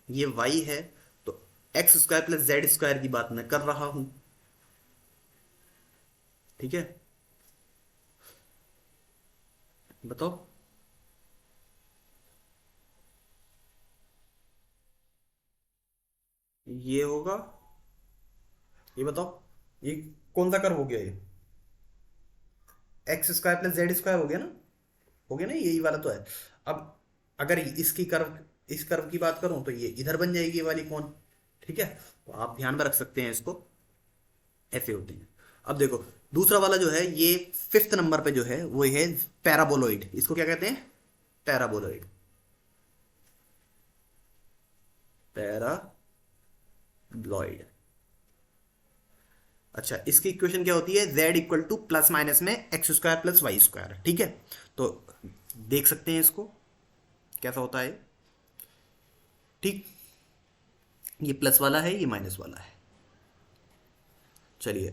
ये y है, तो x square plus z square की बात मैं कर रहा हूं। ठीक है, बताओ ये होगा, ये बताओ ये कौन सा कर्व हो गया, ये x square plus z square हो गया ना, यही वाला तो है। अब अगर इसकी कर्व, इस कर्व की बात करूं तो ये इधर बन जाएगी ये वाली कौन। ठीक है, तो आप ध्यान में रख सकते हैं इसको, ऐसे होते हैं। अब देखो दूसरा वाला जो है ये 5th नंबर पे जो है वो है पैराबोलॉइड। इसको क्या कहते हैं, पैराबोलॉइड, पैराबोलॉइड। अच्छा, इसकी इक्वेशन क्या होती है, z equal to plus minus में x square plus y square. ठीक है, तो देख सकते हैं इसको कैसा होता है। ठीक, ये प्लस वाला है, ये माइनस वाला है। चलिए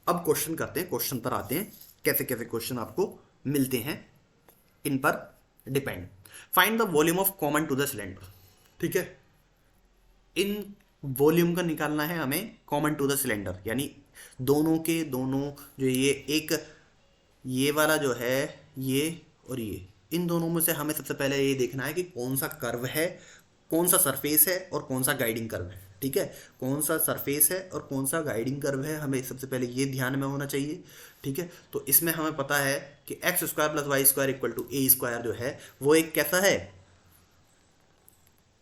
अब क्वेश्चन करते हैं, क्वेश्चन पर आते हैं, कैसे कैसे क्वेश्चन आपको मिलते हैं, इन पर depend. Find the volume of common to the cylinder. ठीक है, इन वॉल्यूम का निकालना है हमें कॉमन टू द सिलेंडर, यानी दोनों के दोनों जो ये एक, ये वाला जो है ये और ये, इन दोनों में से हमें सबसे पहले ये देखना है कि कौन सा कर्व है, कौन सा सरफेस है और कौन सा गाइडिंग कर्व है। ठीक है, कौन सा सरफेस है और कौन सा गाइडिंग कर्व है, हमें सबसे पहले ये ध्यान में होना चाहिए। ठीक है, तो इसमें हमें पता है कि x square plus y square equal to a square जो है वो एक कैसा है,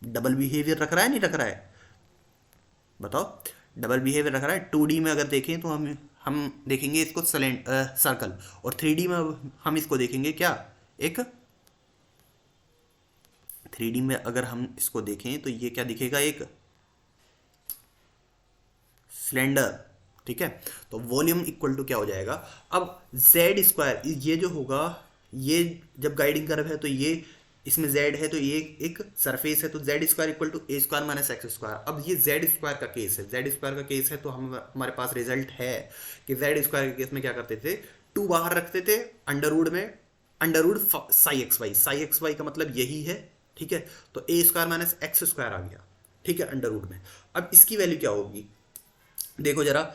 डबल बिहेवियर रख रहा है नहीं रख रहा है, बताओ। डबल बिहेवियर रख रहा है। 2D में अगर देखें तो हम देखेंगे इसको सर्कल, और 3D में हम इसको देखेंगे क्या, एक 3D में अगर हम इसको देखें तो ये क्या दिखेगा, एक सिलेंडर, ठीक है। तो वॉल्यूम इक्वल टू क्या हो जाएगा, अब जेड स्क्वायर, ये जो होगा, ये जब गाइडिंग कर्व है तो ये इसमें जेड है तो ये एक सरफेस है, तो z square equal to a square minus x square. अब ये जेड स्क्वायर का केस है, जेड स्क्वायर का केस है तो हम हमारे पास रिजल्ट है कि जेड स्क्वायर के केस में क्या करते थे, टू बाहर रखते थे अंडर रूट में, under root psi x y का मतलब यही है, ठीक है। तो a square minus x square आ गया, ठीक है, अंडर रूट में। अब इसकी वैल्यू क्या होगी, देखो जरा,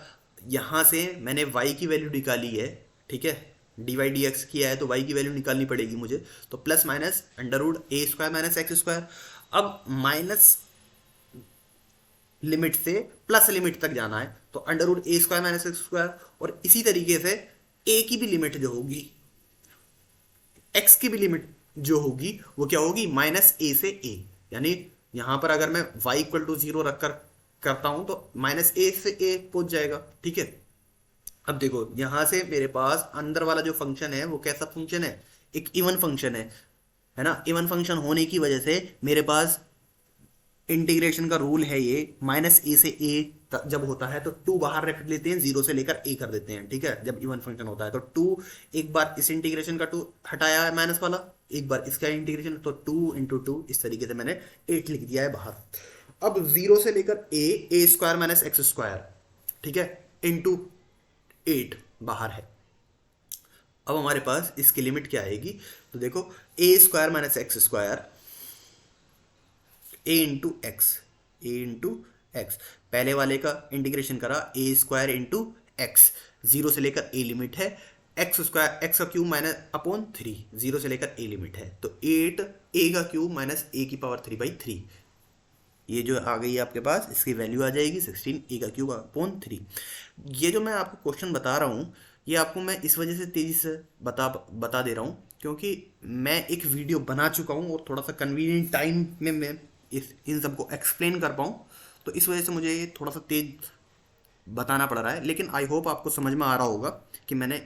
यहां से मैंने y की वैल्यू निकाली है, ठीक है, डी वाई डी एक्स किया है तो y की वैल्यू निकालनी पड़ेगी मुझे, तो plus minus under root a square minus x square. अब माइनस लिमिट से प्लस लिमिट तक जाना है तो under root a square minus x square, और इसी तरीके से ए की भी लिमिट जो होगी, एक्स की भी लिमिट जो होगी वो क्या होगी, माइनस ए से ए, यानी यहां पर अगर मैं y इक्वल टू जीरो रखकर करता हूं तो माइनस ए से ए पहुंच जाएगा, ठीक है। अब देखो यहां से मेरे पास अंदर वाला जो फंक्शन है वो कैसा फंक्शन है, एक इवन फंक्शन है ना। इवन फंक्शन होने की वजह से मेरे पास इंटीग्रेशन का रूल है ये, माइनस ए से ए जब होता है तो टू बाहर रख लेते हैं, जीरो से लेकर ए कर देते हैं, ठीक है। जब इवन फंक्शन होता है तो टू, एक बार इस इंटीग्रेशन का टू हटाया है माइनस वाला, एक बार इसका इंटीग्रेशन, तो टू इंटू टू, इस तरीके से मैंने 8 लिख दिया है बाहर। अब जीरो से लेकर ए स्क्वायर माइनस एक्स स्क्वायर, ठीक है, इंटू 8 बाहर है। अब हमारे पास इसकी लिमिट क्या आएगी, तो देखो ए स्क्वायर माइनस एक्स स्क्वायर, ए इंटू एक्स, ए इंटू एक्स, पहले वाले का इंटीग्रेशन करा ए स्क्वायर इंटू एक्स, जीरो से लेकर ए लिमिट है, एक्स स्क्वायर एक्स का क्यूब माइनस अपॉन 3, जीरो से लेकर ए लिमिट है तो 8 ए का क्यूब माइनस ए की पावर 3/3, ये जो आ गई है आपके पास, इसकी वैल्यू आ जाएगी 16 ए का क्यूब अपॉन 3। ये जो मैं आपको क्वेश्चन बता रहा हूँ ये आपको मैं इस वजह से तेज़ी से बता दे रहा हूँ क्योंकि मैं एक वीडियो बना चुका हूँ और थोड़ा सा कन्वीनियंट टाइम में मैं इन सबको एक्सप्लेन कर पाऊँ, तो इस वजह से मुझे ये थोड़ा सा तेज बताना पड़ रहा है। लेकिन आई होप आपको समझ में आ रहा होगा कि मैंने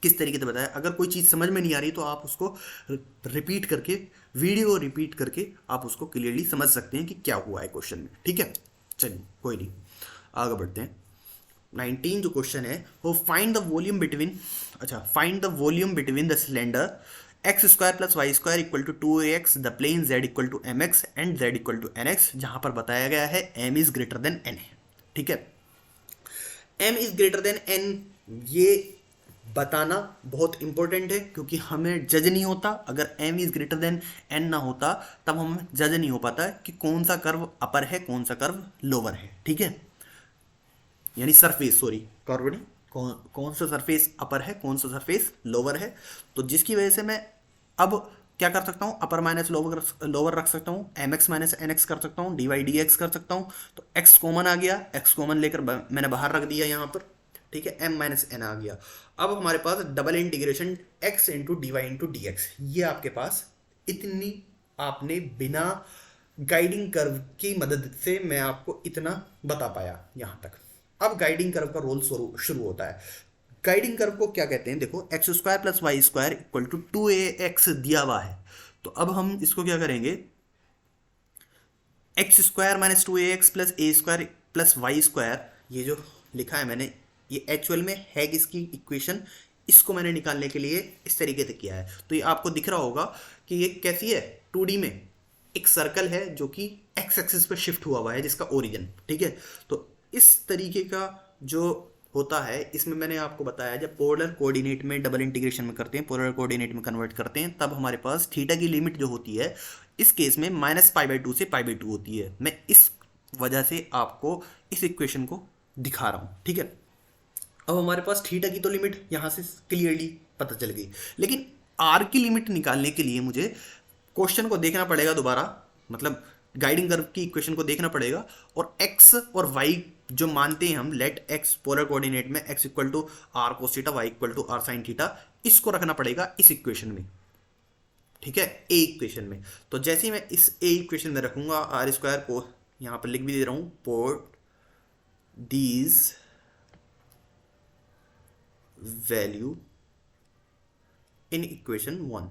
किस तरीके से बताया। अगर कोई चीज़ समझ में नहीं आ रही तो आप उसको रिपीट करके, वीडियो रिपीट करके आप उसको क्लियरली समझ सकते हैं कि क्या हुआ है क्वेश्चन में, ठीक है। चलिए कोई नहीं, आगे बढ़ते हैं। 19 जो क्वेश्चन है वो फाइंड द वॉल्यूम बिटवीन, अच्छा, find the volume between the cylinder x square plus y square equal to 2ax, the plane z equal to mx and z equal to nx, जहां पर बताया गया है m is greater than n है, ठीक है। m is greater than n, ये बताना बहुत इंपॉर्टेंट है क्योंकि हमें जज नहीं होता, अगर m is greater than n ना होता तब हम जज नहीं हो पाता कि कौन सा कर्व अपर है कौन सा कर्व लोअर है, ठीक है। यानी सरफेस, सॉरी कर्व नहीं, कौन सा सरफेस अपर है कौन सा सरफेस लोअर है, तो जिसकी वजह से मैं अब क्या कर सकता हूँ, अपर माइनस लोअर रख सकता हूँ, m x minus n x कर सकता हूँ, डी वाई डी एक्स कर सकता हूँ। तो एक्स कॉमन आ गया, एक्स कॉमन लेकर मैंने बाहर रख दिया यहाँ पर, ठीक है, एम माइनस एन आ गया। अब हमारे पास double integration x into d y into d x, ये आपके पास इतनी, आपने बिना गाइडिंग कर्व की मदद से मैं आपको इतना बता पाया यहाँ तक। अब गाइडिंग कर्व का रोल शुरू होता है। गाइडिंग कर्व को क्या कहते हैं, देखो x square plus y square equal to 2ax दिया हुआ है, तो अब हम इसको क्या करेंगे, x square minus 2ax plus a square plus y square, ये जो लिखा है मैंने, ये एक्चुअल में है किसकी इक्वेशन, इसको मैंने निकालने के लिए इस तरीके से किया है। तो ये आपको दिख रहा होगा कि ये कैसी है, 2D में एक सर्कल है जो कि एक्स एक्सिस पर शिफ्ट हुआ है जिसका ओरिजिन, ठीक है। तो इस तरीके का जो होता है, इसमें मैंने आपको बताया जब पोलर कोऑर्डिनेट में डबल इंटीग्रेशन में करते हैं, पोलर कोऑर्डिनेट में कन्वर्ट करते हैं, तब हमारे पास थीटा की लिमिट जो होती है इस केस में -π/2 से π/2 होती है। मैं इस वजह से आपको इस इक्वेशन को दिखा रहा हूँ, ठीक है। अब हमारे पास थीटा की तो लिमिट यहाँ से क्लियरली पता चल गई, लेकिन आर की लिमिट निकालने के लिए मुझे क्वेश्चन को देखना पड़ेगा दोबारा, मतलब गाइडिंग कर्व की इक्वेशन को देखना पड़ेगा, और x और y जो मानते हैं हम, लेट x पोलर कोऑर्डिनेट में x equal to r cos theta, y equal to r sine theta, इसको रखना पड़ेगा इस इक्वेशन में, ठीक है, ए इक्वेशन में। तो जैसे ही मैं इस ए इक्वेशन में रखूंगा, आर स्क्वायर को यहां पर लिख भी दे रहा हूं, put these value in equation 1,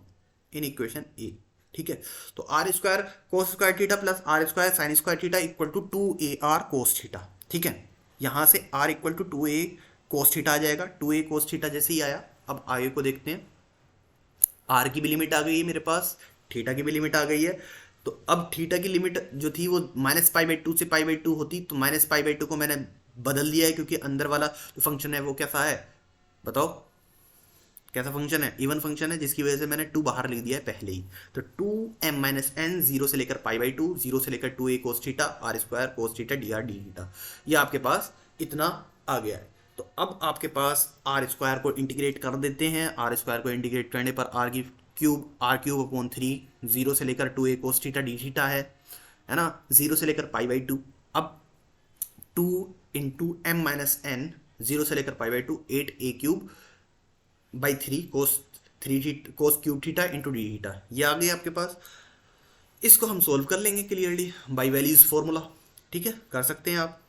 in equation a, ठीक है। तो r square cos square theta plus r square sine square theta equal to 2ar cos theta, ठीक है। यहाँ से r equal to 2a cos theta आ जाएगा। 2a कोस थीटा जैसे ही आया, अब आगे को देखते हैं। r की भी लिमिट आ गई है मेरे पास, थीटा की भी लिमिट आ गई है। तो अब थीटा की लिमिट जो थी वो -π/2 से π/2 होती, तो -π/2 को मैंने बदल दिया है, क्योंकि अंदर वाला जो फंक्शन है वो कैसा है बताओ, कैसा फंक्शन है, इवन फंक्शन है, जिसकी वजह से मैंने 2 बाहर लिख दिया है पहले ही। तो 2m-n 0 से लेकर π/2, 0 से लेकर 2a cos theta r square cos theta dr d theta, ये आपके पास इतना आ गया है। तो अब आपके पास आर स्क्वायर को इंटीग्रेट कर देते हैं। आर स्क्वायर को इंटीग्रेट करने पर r³ 0 से लेकर 2a cos theta d theta है ना, 0 से लेकर π/2। अब 2 इंटू m-n 0 से लेकर π/2 8a³ 3 cube theta into D theta, ये आ गया आपके पास। इसको हम सोल्व कर लेंगे क्लियरली बाई वैल्यूज फॉर्मूला। ठीक है, कर सकते हैं आप,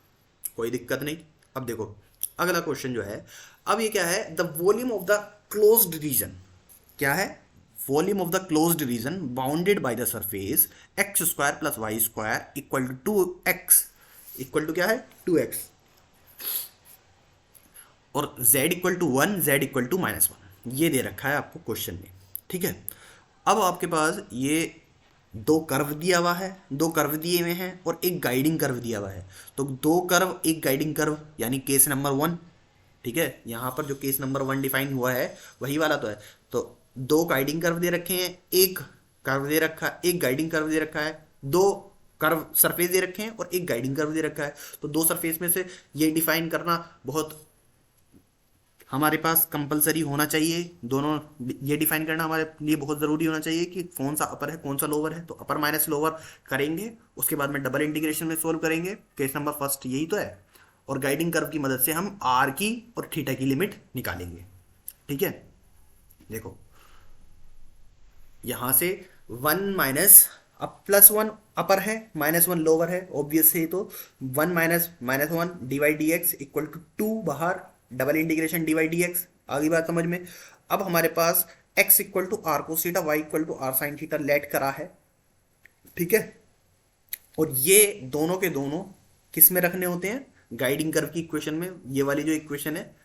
कोई दिक्कत नहीं। अब देखो अगला क्वेश्चन जो है, अब ये क्या है, the volume of the closed region, क्या है, volume of the closed region bounded by the surface x² plus y² equal to 2x, equal to क्या है 2x, और z equal to 1, z equal to -1, ये दे रखा है आपको क्वेश्चन में। ठीक है, अब आपके पास ये दो कर्व दिया हुआ है, दो कर्व दिए हुए हैं और एक गाइडिंग कर्व दिया हुआ है। तो दो कर्व एक गाइडिंग कर्व, यानी केस नंबर 1। ठीक है, यहाँ पर जो केस नंबर 1 डिफाइन हुआ है वही वाला तो है। तो दो गाइडिंग कर्व दे रखे हैं, एक कर्व दे रखा है, एक गाइडिंग कर्व दे रखा है, दो कर्व सरफेस दे रखे हैं और एक गाइडिंग कर्व दे रखा है। तो दो सरफेस में से ये डिफाइन करना बहुत हमारे पास कंपलसरी होना चाहिए, दोनों ये डिफाइन करना हमारे लिए बहुत ज़रूरी होना चाहिए कि कौन सा अपर है कौन सा लोअर है। तो अपर माइनस लोअर करेंगे, उसके बाद में डबल इंटीग्रेशन में सोल्व करेंगे। केस नंबर फर्स्ट यही तो है, और गाइडिंग कर्व की मदद से हम आर की और थीटा की लिमिट निकालेंगे। ठीक है, देखो यहाँ से 1 माइनस, अब +1 अपर है, -1 लोअर है, ऑब्वियस है। तो 1 माइनस -1 dy/dx इक्वल टू 2 बाहर, डबल इंटीग्रेशन dy/dx, आ गई बात समझ में। अब हमारे पास x equal to r cos theta, y equal to r sin theta let करा है। ठीक है, और ये दोनों के दोनों किस में रखने होते हैं, गाइडिंग कर्व की इक्वेशन में। ये वाली जो इक्वेशन है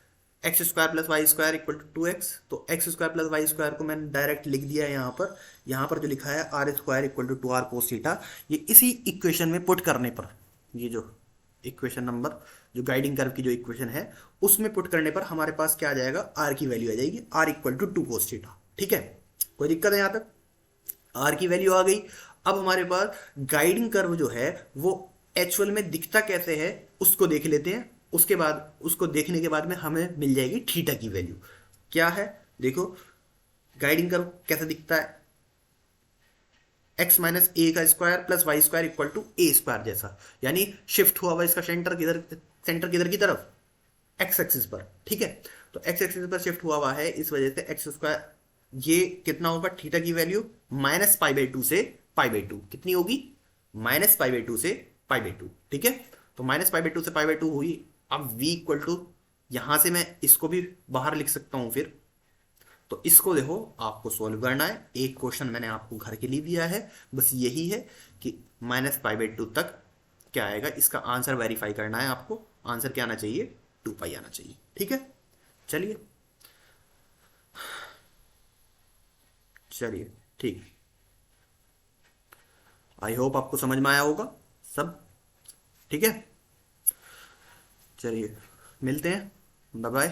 x² plus y² equal to 2x, तो x² प्लस y² को मैंने डायरेक्ट लिख दिया है यहाँ पर। यहाँ पर जो लिखा है r² equal to 2r cos theta, ये इसी इक्वेशन में पुट करने पर, ये जो इक्वेशन नंबर जो गाइडिंग कर्व की जो इक्वेशन है उसमें पुट करने पर हमारे पास क्या आ जाएगा, r की वैल्यू आ जाएगी r equal to 2 cos theta. ठीक है, कोई दिक्कत है यहाँ तक, r की वैल्यू आ गई। अब हमारे पास गाइडिंग कर्व जो है वो एक्चुअल में दिखता कैसे है उसको देख लेते हैं। उसके बाद उसको देखने के बाद में हमें मिल जाएगी थीटा की वैल्यू। क्या है, देखो गाइडिंग कर्व कैसा दिखता है, x माइनस ए का square plus y² equal to a² जैसा, यानी शिफ्ट हुआ हुआ इसका सेंटर किधर की तरफ, x एक्सिस पर। ठीक है, तो x एक्सिस पर शिफ्ट हुआ हुआ है, इस वजह से x², ये कितना होगा थीटा की वैल्यू -π/2 से π/2, कितनी होगी -π/2 से π/2। ठीक है, तो -π/2 से π/2 हुई। अब v इक्वल टू, यहां से मैं इसको भी बाहर लिख सकता हूं फिर। तो इसको देखो आपको सोल्व करना है, एक क्वेश्चन मैंने आपको घर के लिए दिया है, बस यही है कि -π/2 तक क्या आएगा, इसका आंसर वेरीफाई करना है आपको। आंसर क्या आना चाहिए, 2π आना चाहिए। ठीक है, चलिए चलिए ठीक, आई होप आपको समझ में आया होगा सब। ठीक है, चलिए मिलते हैं, बाय बाय।